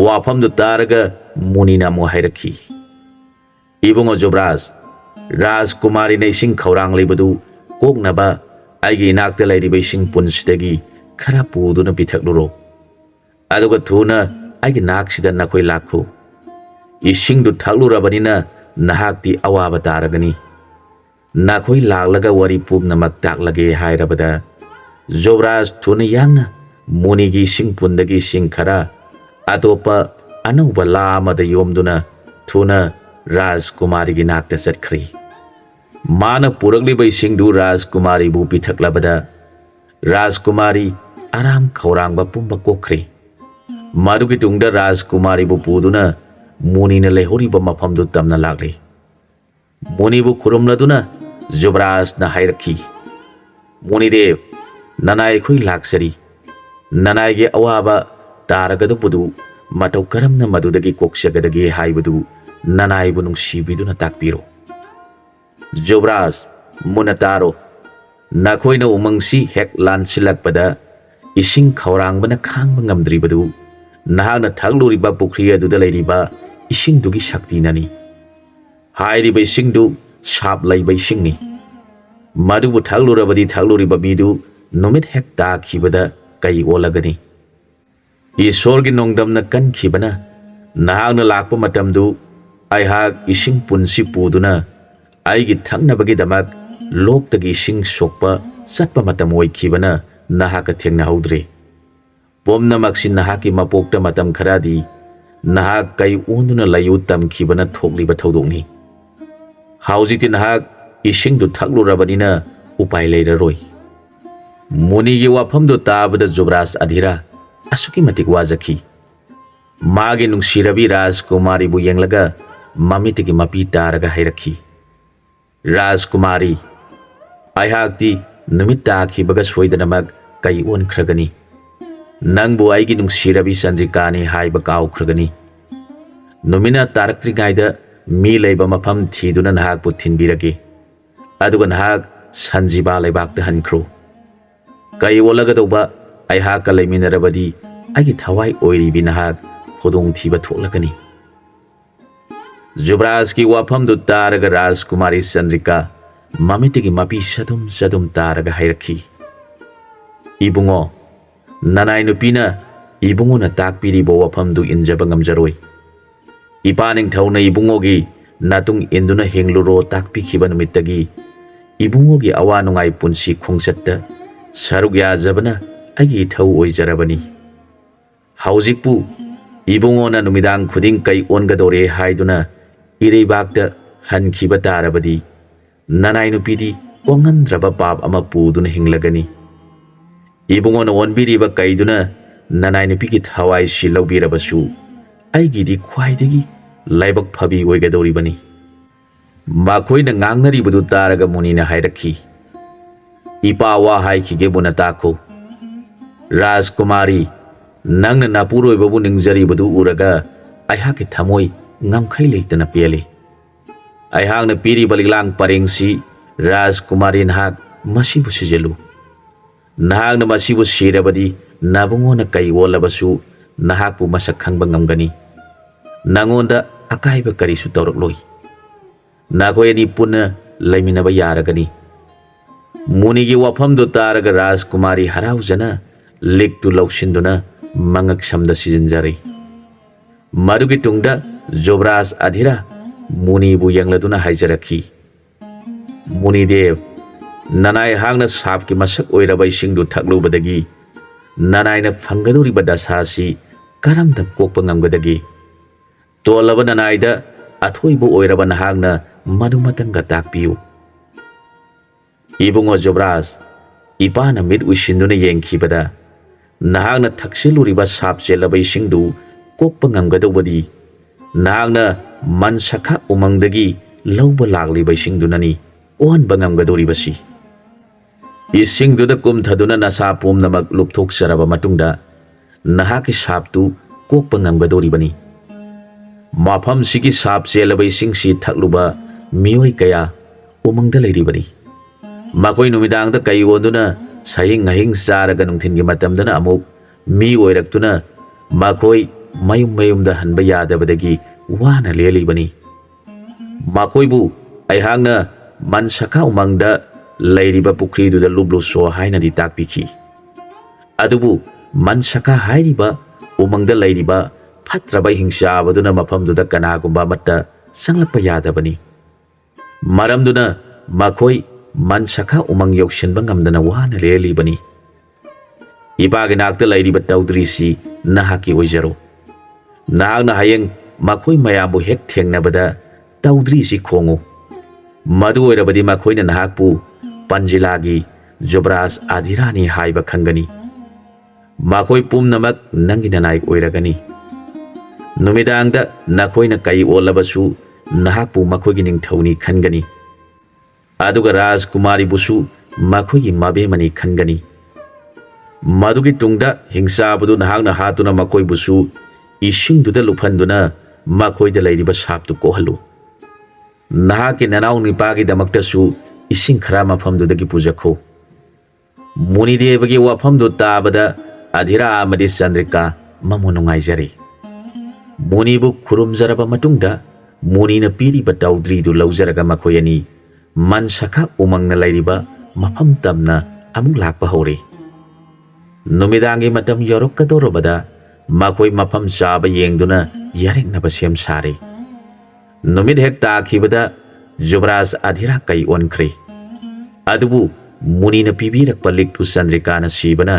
wafamdu taraga munina mo hairakhi ibungo Zubras Rajkumari na ising khaurang leibadu koknaba aigi nakta lairiba ising punsidagi khara puduna pithakluro aduga thuna aigi naksida nakhoi lakhu ising du thaklurabanina nahakti awaba taragani nakhoi laklaga wari pumnamak taklage hairabada Zubras thuna yangna munigi ising pundagi ising khara atopa anuba lamada yomduna thuna Rajkumari gi nakta satkhri mana puragliba isingdu Rajkumari bu pithaklabada Rajkumari aram khaurangba pumba kokhri madugi tungda Rajkumari bu puduna munina lehoriba mafamdu tamna lagli muni bu khurumladuna Zubras na hairakhi muni dev nanai khoi laksari nanai ge awaba taragadu budu matau karamna madudagi kokshagadagi haibadu nanai bu nungsibiduna takpiro Zubras munataro nakhoina umangsi hek lansilakpada ising khaurangbana khangba ngamdribadu nahana thagluriba pukhri aduda leiriba इसिंदुगी शक्तिननी हाइरिबा इसिंदु साप लैबा इसिंगनी मदुबु थगलुरबदी थगलुरिबा मीदु नुमित हेक ताखिबदा कई ओलगनी ईश्वरगी नोंगदमना कनखिबना नहागना लाकपा मतमदु अयहाक इसिंग पुनसि पुदुना अयगी थंगनबगीदमक लोकतगी इसिंग सोकपा चटपा मतम ओइखिबना नहाका थेंगनहौद्रे पुमनमक्सि नहाकी मपोक्ता मतम खरादी नहाक कई ओंदुना लयु तमखिबना थोकलिबा थौदोंनी हाउजिति नहाक इसिंगदु थगलुरबनिना उपाय लेररोय मुनिगी वाफमदु ताबदा जुबराज अधिरा असुकी मतिक वाजखी मागे नुंगसिरबी राजकुमारीबु येंगलगा ममितिगी मपी तारगा हैरखी राजकुमारी अयहाक्ति नुमित ताखिबगा सोइदनमक कई ओनख्रगनी नंगबु आइगी नुंगसिरबी चंद्रिकानी हाइबा काउख्रगनी नुमिना तारक्त्रिगाइदा मी लेबा मफम थीदुना नहाकबु थिनबिरगे अदुगा नहाक संजीबा लेबाकता हनख्रो कई ओलगदौबा अयहाका लेमिनरबदी आइगी थवाई ओइरिबी नहाक खुदोंग थीबा थोलगनी जुबराज की वाफमदु तारगा राजकुमारी चंद्रिका ममितिगी मपी सदुम सदुम तारगा हैरखी इबुंगो ननाई नुपीना इबुंगोना ताकपिरिबो वाफमदु इंजबा ngamjaroy इपा निंगथौना इबुंगोगी नातुंग इंदुना हेंगलुरो ताकपिखिबा नुमित्तगी इबुंगोगी अवा नुंगाई पुंसी खोंगचत्ता सरुग याजबना आइगी थौ ओइजरबनी हाउजिकपु इबुंगोना नुमिदांग खुदिंग कई ओनगदोरे हाइदुना इरेबाकता हनखिबा तारबदी ननाई नुपीदी कोंगनद्रबा पाप अमा पुदुना हिंगलगनी इबुंगोना ओनबिरिबा कईदुना ननाई नुपीगी थवाई सिलौबिरबसु आइगिदी ख्वाइदगी लाइबक फबी ओइगदोरिबनी माखोइना ngangnaribadu तारगा मुनिना हाइरखी इपा वा हाइखिगे बुना ताखो राजकुमारी नंगना नापुरोइबबु निंगजरिबदु उरगा अयहाकी थमोय ngamkhai leitana pele अयहांगना पीरिबा लिगलांग परेंगसी राजकुमारी नहाक मसिबु सिजलु नहागना मसिबु सिरबदी नाबुंगोना कई ओलबसु नहाकपु मसक खंगबा ngamgani नंगोंदा अकाइबा करिसु तौरकलोय नागोयनी पुनः लैमिनबा यारगनी मुनिगी वाफमदु तारगा राजकुमारी हराउजना लिक्तु लौसिंदुना मंगक समदा सिजनजरे मदुगी तुंगदा जुबराज अधिरा मुनिबु यंगलदुना हाइजरखी मुनिदेव ननाई हांगना सापकी मसक ओइरबा इसिंगदु थगलुबदगी ननाईना फंगदुरिबा दशासी करमदा कोकपा ngamgdagi तोलबा ननाईदा अथोइबु ओइरबा नहागना मदुमतंगा ताकपियु Ibungo जुबराज इपाना मिद उसिंदुना येंखिबदा नहागना थक्सिलुरिबा shop चेलबा इसिंगदु कोकपा ngamgdobadi नहागना Manasakha उमंगदगी लौबा लागलिबा इसिंगदुनानी ओहनबा ngamgdoribasi इसिंगदुदा कुमथदुना नसा पुमनमक लुपथोकसरबा मतुंगदा नहाकी सापतु कोकपा ngamgdoribani माफम सिगी साप चेलबा इसिंगसी थकलुबा मियोय कया उमंगदा लेरिबनी माकोई नुमिदांगदा कई ओंदुना साहिंग अहिंग चारगा नुंथिनगी मतमदना अमुक मी ओइरक्तुना माकोई मयुम मयुमदा हनबा यादबदगी वाना लेलिबनी माकोइबु अयहांगना मनसखा उमंगदा लेरिबा पुख्रीदुदा लुबलुसो हाइनादि ताकपिखि अदुबु मनसखा हाइरिबा उमंगदा लेरिबा फत्रबा हिंसाबदुना मफमदुदा कनागुंबा मत्ता संगलक्पा यादबनी मरमदुना माखोई मनसखा उमंग यौसिनबा ngamdana वाना लेलिबनी इपागे नाकता लेरिबा तौद्रीसी नहाकी ओइजरो नागना हायेंग माखोई मयाबु हेक थेंगनबदा तौद्रीसी खोंगो मदु ओइरबदी माखोइना नहाकपु पंजिलागी जुबराज अधिरानी हाइबा खंगनी माखोई पुमनमक नंगी ननाई ओइरगनी नुमिदांगदा नखोइना कई ओलबसु नहाकपु मखोइगी निंगथौनी खनगनी अदुगा राजकुमारी बुसु मखोइगी माबेमनी खनगनी मदुगी तुंगदा हिंसाबदु नहागना हातुना मखोइ बुसु इसिंगदुदा लुफनदुना मखोइदा लेरिबा सापतु कोहलु नहाकी ननाउ निपागी दमक्तसु इसिंग खरा मफमदुदगी पुजखो मुनिदेवगी वाफमदु ताबदा अधिरा अमदि चंद्रिका ममु नुंगाइजरी ꯃꯨꯅꯤꯕꯨ ꯈꯨꯔꯨꯝꯖꯔꯕ ꯃꯇꯨꯡꯗ ꯃꯨꯅꯤꯅ ꯄꯤꯔꯤꯕ ꯇꯧꯗ꯭ꯔꯤꯗꯨ ꯂꯧꯖꯔꯒ ꯃꯈꯣꯏ ꯑꯅꯤ ꯃꯟꯁꯈꯥ ꯎꯃꯪꯅ ꯂꯩꯔꯤꯕ ꯃꯐꯝ ꯇꯝꯅ ꯑꯃꯨꯛ ꯂꯥꯛꯄ ꯍꯧꯔꯦ꯫ ꯅꯨꯃꯤꯗꯥꯡꯒꯤ ꯃꯇꯝ ꯌꯧꯔꯛꯀꯗꯧꯔꯕꯗ ꯃꯈꯣꯏ ꯃꯐꯝ ꯆꯥꯕ ꯌꯦꯡꯗꯨꯅ ꯌꯥꯔꯦꯛꯅꯕ ꯁꯦꯝ ꯁꯥꯔꯦ꯫ ꯅꯨꯃꯤꯠ ꯍꯦꯛ ꯇꯥꯈꯤꯕꯗ ꯖꯨꯕꯔꯥꯖ ꯑꯙꯤꯔꯥ ꯀꯩ ꯑꯣꯟꯈ꯭ꯔꯦ꯫ ꯑꯗꯨꯕꯨ ꯃꯨꯅꯤꯅ ꯄꯤꯕꯤꯔꯛꯄ ꯂꯤꯛꯇꯨ ꯆꯟꯗ꯭ꯔꯤꯀꯥꯅ ꯁꯤꯕꯅ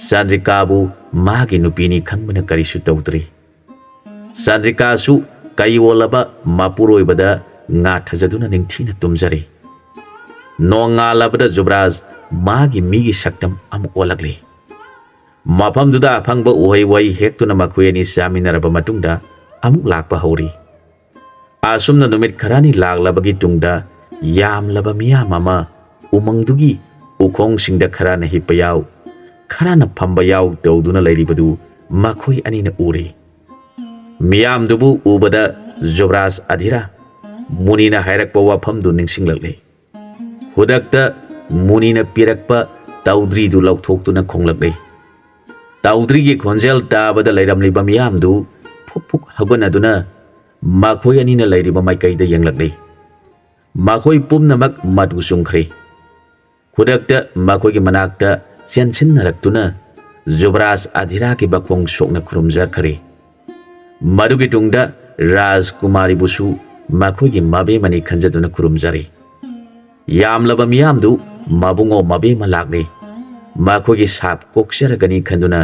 ꯆꯟꯗ꯭ꯔꯤꯀꯥꯕꯨ ꯃꯥꯒꯤ ꯅꯨꯄꯤꯅꯤ ꯈꯪꯕꯅ ꯀꯔꯤꯁꯨ ꯇꯧꯗ꯭ꯔꯦ꯫ ꯆꯟꯗ꯭ꯔꯤꯀꯥꯁꯨ ꯀꯩ ꯑꯣꯜꯂꯕ ꯃꯄꯨꯔꯣꯏꯕꯗ ꯉꯥꯊꯖꯗꯨꯅ ꯅꯤꯡꯊꯤꯅ ꯇꯨꯝꯖꯔꯦ꯫ ꯅꯣꯡꯉꯥꯜꯂꯕꯗ ꯖꯨꯕꯔꯥꯖ ꯃꯥꯒꯤ ꯃꯤꯒꯤ ꯁꯛꯇꯝ ꯑꯃꯨꯛ ꯑꯣꯜꯂꯛꯂꯦ꯫ ꯃꯐꯝꯗꯨꯗ ꯑꯐꯪꯕ ꯎꯍꯩ ꯋꯥꯍꯩ ꯍꯦꯛꯇꯨꯅ ꯃꯈꯣꯏ ꯑꯅꯤ ꯆꯥꯃꯤꯟꯅꯔꯕ ꯃꯇꯨꯡꯗ ꯑꯃꯨꯛ ꯂꯥꯛꯄ ꯍꯧꯔꯤ꯫ ꯑꯁꯨꯝꯅ ꯅꯨꯃꯤꯠ ꯈꯔꯅꯤ ꯂꯥꯛꯂꯕꯒꯤ ꯇꯨꯡꯗ ꯌꯥꯝꯂꯕ ꯃꯤꯌꯥꯝ ꯑꯃ ꯎꯃꯪꯗꯨꯒꯤ ꯎꯈꯣꯡꯁꯤꯡꯗ ꯈꯔꯅ ꯍꯤꯞꯄ ꯌꯥꯎ, ꯈꯔꯅ ꯐꯝꯕ ꯌꯥꯎ ꯇꯧꯗꯨꯅ ꯂꯩꯔꯤꯕꯗꯨ ꯃꯈꯣꯏ ꯑꯅꯤꯅ ꯎꯔꯦ꯫ ꯃꯤꯌꯥꯝꯗꯨꯕꯨ ꯎꯕꯗ ꯖꯨꯕꯔꯥꯖ ꯑꯙꯤꯔꯥ ꯃꯨꯅꯤꯅ ꯍꯥꯏꯔꯛꯄ ꯋꯥꯐꯝꯗꯨ ꯅꯤꯡꯁꯤꯡꯂꯛꯂꯦ꯫ ꯈꯨꯗꯛꯇ ꯃꯨꯅꯤꯅ ꯄꯤꯔꯛꯄ ꯇꯧꯗ꯭ꯔꯤꯗꯨ ꯂꯧꯊꯣꯛꯇꯨꯅ ꯈꯣꯡꯂꯛꯂꯦ꯫ ꯇꯧꯗ꯭ꯔꯤꯒꯤ ꯈꯣꯟꯖꯦꯜ ꯇꯥꯕꯗ ꯂꯩꯔꯝꯂꯤꯕ ꯃꯤꯌꯥꯝꯗꯨ ꯐꯨꯛ ꯐꯨꯛ ꯍꯧꯒꯠꯅꯗꯨꯅ ꯃꯈꯣꯏ ꯑꯅꯤꯅ ꯂꯩꯔꯤꯕ ꯃꯥꯏꯀꯩꯗ ꯌꯦꯡꯂꯛꯂꯦ꯫ ꯃꯈꯣꯏ ꯄꯨꯝꯅꯃꯛ ꯃꯇꯨ ꯆꯨꯝꯈ꯭ꯔꯦ꯫ ꯈꯨꯗꯛꯇ ꯃꯈꯣꯏꯒꯤ ꯃꯅꯥꯛꯇ ꯆꯦꯟꯁꯤꯟꯅꯔꯛꯇꯨꯅ ꯖꯨꯕꯔꯥꯖ ꯑꯙꯤꯔꯥꯒꯤ ꯃꯈꯣꯡ ꯁꯣꯛꯅ ꯈꯨꯔꯨꯝꯖꯈ꯭ꯔꯦ꯫ ꯃꯗꯨꯒꯤ ꯇꯨꯡꯗ ꯔꯥꯖꯀꯨꯃꯥꯔꯤꯕꯨꯁꯨ ꯃꯈꯣꯏꯒꯤ ꯃꯕꯦꯝꯃꯅꯤ ꯈꯟꯖꯗꯨꯅ ꯈꯨꯔꯨꯝꯖꯔꯦ꯫ ꯌꯥꯝꯂꯕ ꯃꯤꯌꯥꯝꯗꯨ ꯃꯕꯨꯡꯉꯣ ꯃꯕꯦꯝꯃ ꯂꯥꯛꯂꯦ, ꯃꯈꯣꯏꯒꯤ ꯁꯥꯞ ꯀꯣꯛꯆꯔꯒꯅꯤ ꯈꯟꯗꯨꯅ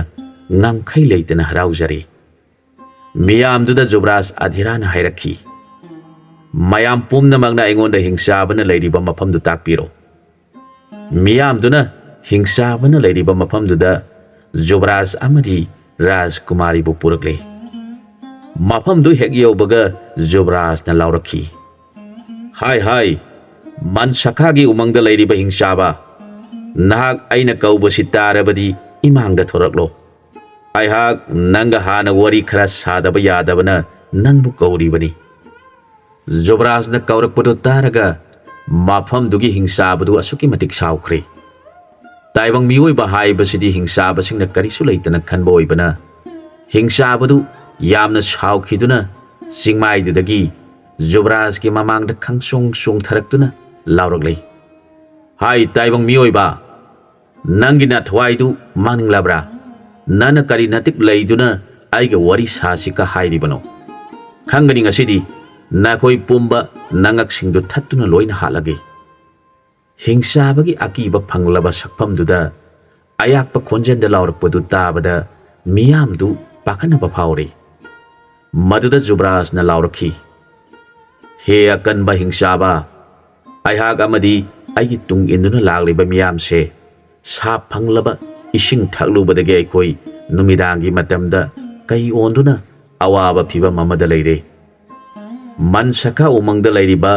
ꯉꯝꯈꯩ ꯂꯩꯇꯅ ꯍꯔꯥꯎꯖꯔꯦ꯫ ꯃꯤꯌꯥꯝꯗꯨꯗ ꯖꯨꯕꯔꯥꯖ ꯑꯙꯤꯔꯥꯅ ꯍꯥꯏꯔꯛꯈꯤ, ꯃꯌꯥꯝ ꯄꯨꯝꯅꯃꯛꯅ ꯑꯩꯉꯣꯟꯗ ꯍꯤꯡꯆꯥꯕꯅ ꯂꯩꯔꯤꯕ ꯃꯐꯝꯗꯨ ꯇꯥꯛꯄꯤꯔꯣ꯫ ꯃꯤꯌꯥꯝꯗꯨꯅ ꯍꯤꯡꯆꯥꯕꯅ ꯂꯩꯔꯤꯕ ꯃꯐꯝꯗꯨꯗ ꯖꯨꯕꯔꯥꯖ ꯑꯃꯗꯤ ꯔꯥꯖꯀꯨꯃꯥꯔꯤꯕꯨ ꯄꯨꯔꯛꯂꯦ꯫ ꯃꯐꯝꯗꯨ ꯍꯦꯛ ꯌꯧꯕꯒ ꯖꯨꯕꯔꯥꯖꯅ ꯂꯥꯎꯔꯛꯈꯤ, ꯍꯥꯏ ꯍꯥꯏ ꯃꯟꯁꯈꯥꯒꯤ ꯎꯃꯪꯗ ꯂꯩꯔꯤꯕ ꯍꯤꯡꯆꯥꯕ, ꯅꯍꯥꯛ ꯑꯩꯅ ꯀꯧꯕꯁꯤ ꯇꯥꯔꯕꯗꯤ ꯏꯃꯥꯡꯗ ꯊꯣꯔꯛꯂꯣ꯫ ꯑꯩꯍꯥꯛ ꯅꯪꯒ ꯍꯥꯟꯅ ꯋꯥꯔꯤ ꯈꯔ ꯁꯥꯗꯕ ꯌꯥꯗꯕꯅ ꯅꯪꯕꯨ ꯀꯧꯔꯤꯕꯅꯤ꯫ ꯖꯨꯕꯔꯥꯖꯅ ꯀꯧꯔꯛꯄꯗꯨ ꯇꯥꯔꯒ ꯃꯐꯝꯗꯨꯒꯤ ꯍꯤꯡꯆꯥꯕꯗꯨ ꯑꯁꯨꯛꯀꯤ ꯃꯇꯤꯛ ꯁꯥꯎꯈ꯭ꯔꯦ꯫ ꯇꯥꯏꯕꯪ ꯃꯤꯑꯣꯏꯕ ꯍꯥꯏꯕꯁꯤꯗꯤ ꯍꯤꯡꯆꯥꯕꯁꯤꯡꯅ ꯀꯔꯤꯁꯨ ꯂꯩꯇꯅ ꯈꯟꯕ ꯑꯣꯏꯕꯅ ꯍꯤꯡꯆꯥꯕꯗꯨ ꯌꯥꯝꯅ ꯁꯥꯎꯈꯤꯗꯨꯅ ꯆꯤꯡꯃꯥꯏꯗꯨꯗꯒꯤ ꯖꯨꯕꯔꯥꯖꯀꯤ ꯃꯃꯥꯡꯗ ꯈꯪꯆꯣꯡ ꯆꯣꯡꯊꯔꯛꯇꯨꯅ ꯂꯥꯎꯔꯛꯂꯦ, ꯍꯥꯏ ꯇꯥꯏꯕꯪ ꯃꯤꯑꯣꯏꯕ, ꯅꯪꯒꯤ ꯅꯊꯋꯥꯏꯗꯨ ꯃꯥꯡꯅꯤꯡꯂꯕ꯭ꯔꯥ? ꯅꯪꯅ ꯀꯔꯤ ꯅꯇꯤꯛ ꯂꯩꯗꯨꯅ ꯑꯩꯒ ꯋꯥꯔꯤ ꯁꯥꯁꯤꯀ ꯍꯥꯏꯔꯤꯕꯅꯣ? ꯈꯪꯒꯅꯤ ꯉꯁꯤꯗꯤ ꯅꯈꯣꯏ ꯄꯨꯝꯕ ꯅꯉꯛꯁꯤꯡꯗꯨ ꯊꯠꯇꯨꯅ ꯂꯣꯏꯅ ꯍꯥꯠꯂꯒꯦ꯫ ꯍꯤꯡꯆꯥꯕꯒꯤ ꯑꯀꯤꯕ ꯐꯪꯂꯕ ꯁꯛꯐꯝꯗꯨꯗ ꯑꯌꯥꯛꯄ ꯈꯣꯟꯖꯦꯜꯗ ꯂꯥꯎꯔꯛꯄꯗꯨ ꯇꯥꯕꯗ ꯃꯤꯌꯥꯝꯗꯨ ꯄꯥꯈꯠꯅꯕ ꯐꯥꯎꯔꯦ꯫ ꯃꯗꯨꯗ ꯖꯨꯕꯔꯥꯖꯅ ꯂꯥꯎꯔꯛꯈꯤ, ꯍꯦ ꯑꯀꯟꯕ ꯍꯤꯡꯆꯥꯕ, ꯑꯩꯍꯥꯛ ꯑꯃꯗꯤ ꯑꯩꯒꯤ ꯇꯨꯡ ꯏꯟꯗꯨꯅ ꯂꯥꯛꯂꯤꯕ ꯃꯤꯌꯥꯝꯁꯦ ꯁꯥꯞ ꯐꯪꯂꯕ ꯏꯁꯤꯡ ꯊꯛꯂꯨꯕꯗꯒꯤ ꯑꯩꯈꯣꯏ ꯅꯨꯃꯤꯗꯥꯡꯒꯤ ꯃꯇꯝꯗ ꯀꯩ ꯑꯣꯟꯗꯨꯅ ꯑꯋꯥꯕ ꯐꯤꯚꯝ ꯑꯃꯗ ꯂꯩꯔꯦ꯫ ꯃꯟꯁꯈꯥ ꯎꯃꯪꯗ ꯂꯩꯔꯤꯕ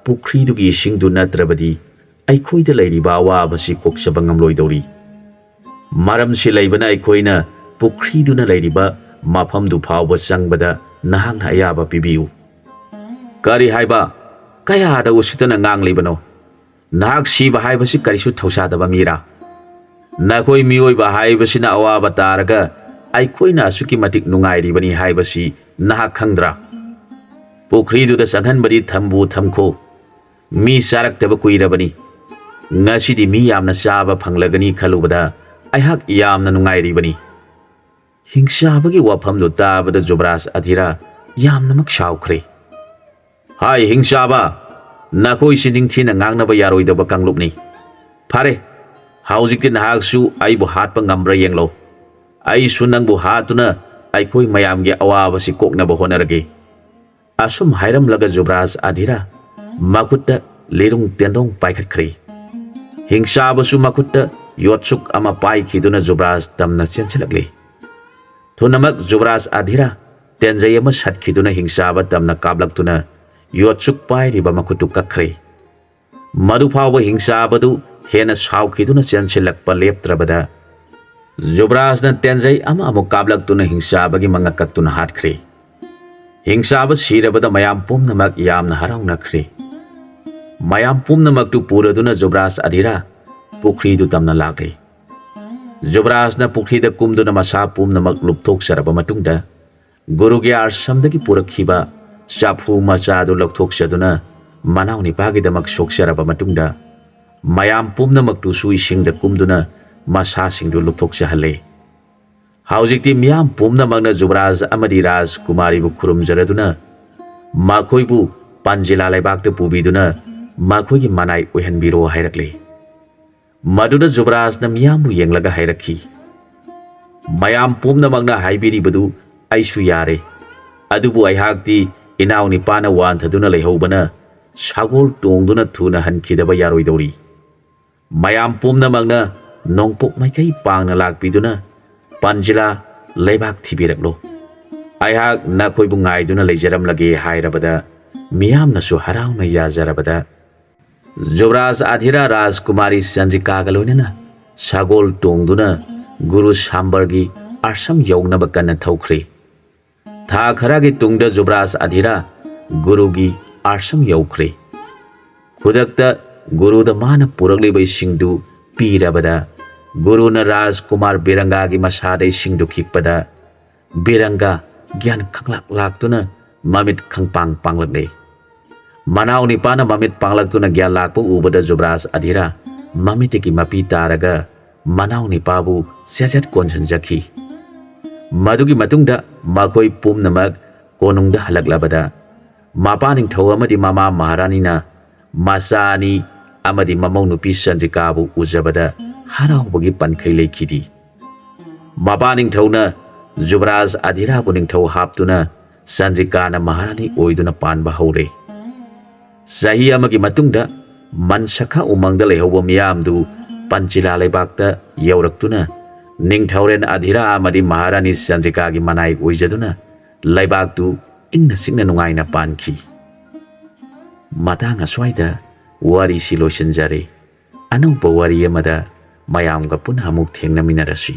ꯄꯨꯈ꯭ꯔꯤꯗꯨꯒꯤ ꯏꯁꯤꯡꯗꯨ ꯅꯠꯇ꯭ꯔꯕꯗꯤ ꯑꯩꯈꯣꯏꯗ ꯂꯩꯔꯤꯕ ꯑꯋꯥꯕꯁꯤ ꯀꯣꯛꯆꯕ ꯉꯝꯂꯣꯏꯗꯧꯔꯤ꯫ ꯃꯔꯝꯁꯤ ꯂꯩꯕꯅ ꯑꯩꯈꯣꯏꯅ ꯄꯨꯈ꯭ꯔꯤꯗꯨꯅ ꯂꯩꯔꯤꯕ ꯃꯐꯝꯗꯨ ꯐꯥꯎꯕ ꯆꯪꯕꯗ ꯅꯍꯥꯛꯅ ꯑꯌꯥꯕ ꯄꯤꯕꯤꯌꯨ꯫ ꯀꯔꯤ ꯍꯥꯏꯕ? ꯀꯌꯥꯗ ꯎꯁꯤꯠꯇꯅ ꯉꯥꯡꯂꯤꯕꯅꯣ? ꯅꯍꯥꯛ ꯁꯤꯕ ꯍꯥꯏꯕꯁꯤ ꯀꯔꯤꯁꯨ ꯊꯧꯁꯥꯗꯕ ꯃꯤꯔꯥ? ꯅꯈꯣꯏ ꯃꯤꯑꯣꯏꯕ ꯍꯥꯏꯕꯁꯤꯅ ꯑꯋꯥꯕ ꯇꯥꯔꯒ ꯑꯩꯈꯣꯏꯅ ꯑꯁꯨꯛꯀꯤ ꯃꯇꯤꯛ ꯅꯨꯡꯉꯥꯏꯔꯤꯕꯅꯤ ꯍꯥꯏꯕꯁꯤ ꯅꯍꯥꯛ ꯈꯪꯗ꯭ꯔꯥ? ꯄꯨꯈ꯭ꯔꯤꯗꯨꯗ ꯆꯪꯍꯟꯕꯗꯤ ꯊꯝꯕꯨ ꯊꯝꯈꯣ, ꯃꯤ ꯆꯥꯔꯛꯇꯕ ꯀꯨꯏꯔꯕꯅꯤ꯫ ꯉꯁꯤꯗꯤ ꯃꯤ ꯌꯥꯝꯅ ꯆꯥꯕ ꯐꯪꯂꯒꯅꯤ ꯈꯜꯂꯨꯕꯗ ꯑꯩꯍꯥꯛ ꯌꯥꯝꯅ ꯅꯨꯡꯉꯥꯏꯔꯤꯕꯅꯤ꯫ ꯍꯤꯡꯆꯥꯕꯒꯤ ꯋꯥꯐꯝꯗꯨ ꯇꯥꯕꯗ ꯖꯨꯕꯔꯥꯖ ꯑꯙꯤꯔꯥ ꯌꯥꯝꯅꯃꯛ ꯁꯥꯎꯈ꯭ꯔꯦ꯫ ꯍꯥꯏ ꯍꯤꯡꯆꯥꯕ, ꯅꯈꯣꯏꯁꯤ ꯅꯤꯡꯊꯤꯅ ꯉꯥꯡꯅꯕ ꯌꯥꯔꯣꯏꯗꯕ ꯀꯥꯡꯂꯨꯞꯅꯤ꯫ ꯐꯔꯦ, ꯍꯧꯖꯤꯛꯇꯤ ꯅꯍꯥꯛꯁꯨ ꯑꯩꯕꯨ ꯍꯥꯠꯄ ꯉꯝꯕ꯭ꯔꯥ ꯌꯦꯡꯂꯣ꯫ ꯑꯩꯁꯨ ꯅꯪꯕꯨ ꯍꯥꯠꯇꯨꯅ ꯑꯩꯈꯣꯏ ꯃꯌꯥꯝꯒꯤ ꯑꯋꯥꯕꯁꯤ ꯀꯣꯛꯅꯕ ꯍꯣꯠꯅꯔꯒꯦ꯫ ꯑꯁꯨꯝ ꯍꯥꯏꯔꯝꯂꯒ ꯖꯨꯕꯔꯥꯖ ꯑꯙꯤꯔꯥ ꯃꯈꯨꯠꯇ ꯂꯤꯔꯨꯡ ꯇꯦꯟꯗꯣꯡ ꯄꯥꯏꯈꯠꯈ꯭ꯔꯦ꯫ ꯍꯤꯡꯆꯥꯕꯁꯨ ꯃꯈꯨꯠꯇ ꯌꯣꯠꯁꯨꯛ ꯑꯃ ꯄꯥꯏꯈꯤꯗꯨꯅ ꯖꯨꯕꯔꯥꯖ ꯇꯝꯅ ꯆꯦꯟꯁꯤꯜꯂꯛꯂꯦ꯫ ꯊꯨꯅꯃꯛ ꯖꯨꯕꯔꯥꯖ ꯑꯙꯤꯔꯥ ꯇꯦꯟꯖꯩ ꯑꯃ ꯁꯠꯈꯤꯗꯨꯅ ꯍꯤꯡꯆꯥꯕ ꯇꯝꯅ ꯀꯥꯞꯂꯛꯇꯨꯅ ꯌꯣꯠꯁꯨꯛ ꯄꯥꯏꯔꯤꯕ ꯃꯈꯨꯠꯇꯨ ꯀꯛꯈ꯭ꯔꯦ꯫ ꯃꯗꯨꯐꯥꯎꯕ ꯍꯤꯡꯆꯥꯕꯗꯨ ꯍꯦꯟꯅ ꯁꯥꯎꯈꯤꯗꯨꯅ ꯆꯦꯟꯁꯤꯜꯂꯛꯄ ꯂꯦꯞꯇ꯭ꯔꯕꯗ ꯖꯨꯕꯔꯥꯖꯅ ꯇꯦꯟꯖꯩ ꯑꯃ ꯑꯃꯨꯛ ꯀꯥꯞꯂꯛꯇꯨꯅ ꯍꯤꯡꯆꯥꯕꯒꯤ ꯃꯉꯛ ꯀꯛꯇꯨꯅ ꯍꯥꯠꯈ꯭ꯔꯦ꯫ ꯍꯤꯡꯆꯥꯕ ꯁꯤꯔꯕꯗ ꯃꯌꯥꯝ ꯄꯨꯝꯅꯃꯛ ꯌꯥꯝꯅ ꯍꯔꯥꯎꯅꯈ꯭ꯔꯦ꯫ ꯃꯌꯥꯝ ꯄꯨꯝꯅꯃꯛꯇꯨ ꯄꯨꯔꯗꯨꯅ ꯖꯨꯕꯔꯥꯖ ꯑꯙꯤꯔꯥ ꯄꯨꯈ꯭ꯔꯤꯗꯨ ꯇꯝꯅ ꯂꯥꯛꯂꯦ꯫ ꯖꯨꯕꯔꯥꯖꯅ ꯄꯨꯈ꯭ꯔꯤꯗ ꯀꯨꯝꯗꯨꯅ ꯃꯁꯥ ꯄꯨꯝꯅꯃꯛ ꯂꯨꯞꯊꯣꯛꯆꯔꯕ ꯃꯇꯨꯡꯗ गुरुगी आश्रमदगी पुरखिबा चाफू मचादु लौथोक्सदुना मनाव निपागिदमक सोक्सरबा मतुंगदा मयाम पुमनमक्तुसु इसिंगदा कुमदुना मसासिंगदु लुथोक्सहले हाउजिकति मियाम पुमनमकना जुबराज अमदि राजकुमारीबु खुरुमजरदुना माखोइबु पांजिला लेबाकते पुबिदुना माखोइगी मनाई ओहनबिरो हाइरकले मदुदा जुबराजना मियामबु येंगलगा हाइरखी मयाम पुमनमकना हाइबिरिबदु आइसु यारे अदुबु आइहाकति इनाव निपाना वानथदुना लेहौबना सागोल तोंगदुना थुना हनखिदबा यारोइदौरी मयाम पुमनमकना नोंपोक माइकई पांगना लाकपिदुना पांजिला लेबाक थिबिरकलो आइहाक नखोइबु ngaiduna लेजरमलगे हाइरबदा मियामनसु हराउना याजरबदा जुबराज आधिरा राजकुमारी चंद्रिकागा लोइनना सागोल तोंगदुना गुरु सांबरगी आश्रम यौनबा कन्ना थौख्रे था खरागी तुंगदा जुबराज आधिरा गुरुगी आश्रम यौख्रे खुदक्ता गुरुदा माना पुरगलिबै सिंगदु पीरबदा गुरुना राजकुमार बिरंगागी मसादै सिंगदु खिकपदा बिरंगा ज्ञान खंगलाक लाक्तुना ममित खंगपांग पांगलकले मनाव निपाना ममित पांगलक्तुना ज्ञान लाकपु उबदा जुबराज आधिरा ममितकी मपी तारगा मनाव निपाबु सेजत कोनसनजखी मदुगी मतुंगदा मखोइ पुमनमक कोनुंगदा हलकलबदा मापा निंगथौ अमदि मामा महारानीना मासानी अमदि ममौ नुपी चंद्रिकाबु उजबदा हराउबगी पनखै लेखिदी मापा निंगथौना जुबराज आधिराबु निंगथौ हापतुना चंद्रिकाना महारानी ओइदुना पानबा हौरे सही अमगी मतुंगदा मनसखा उमंगदा लेहौबा मियामदु पंचिला लेबाकता यौरक्तुना निंगथौरेन आधिरा अमदि महारानी चंद्रिकागी मनाई ओइजदुना लेबाकतु इंगना सिंगना नुंगाइना पानखी मतांगा स्वाइदा वारी सिलोसनजरे अनौबा वारी अमदा मयामगा पुनः अमुक थेंगनमिनरसी।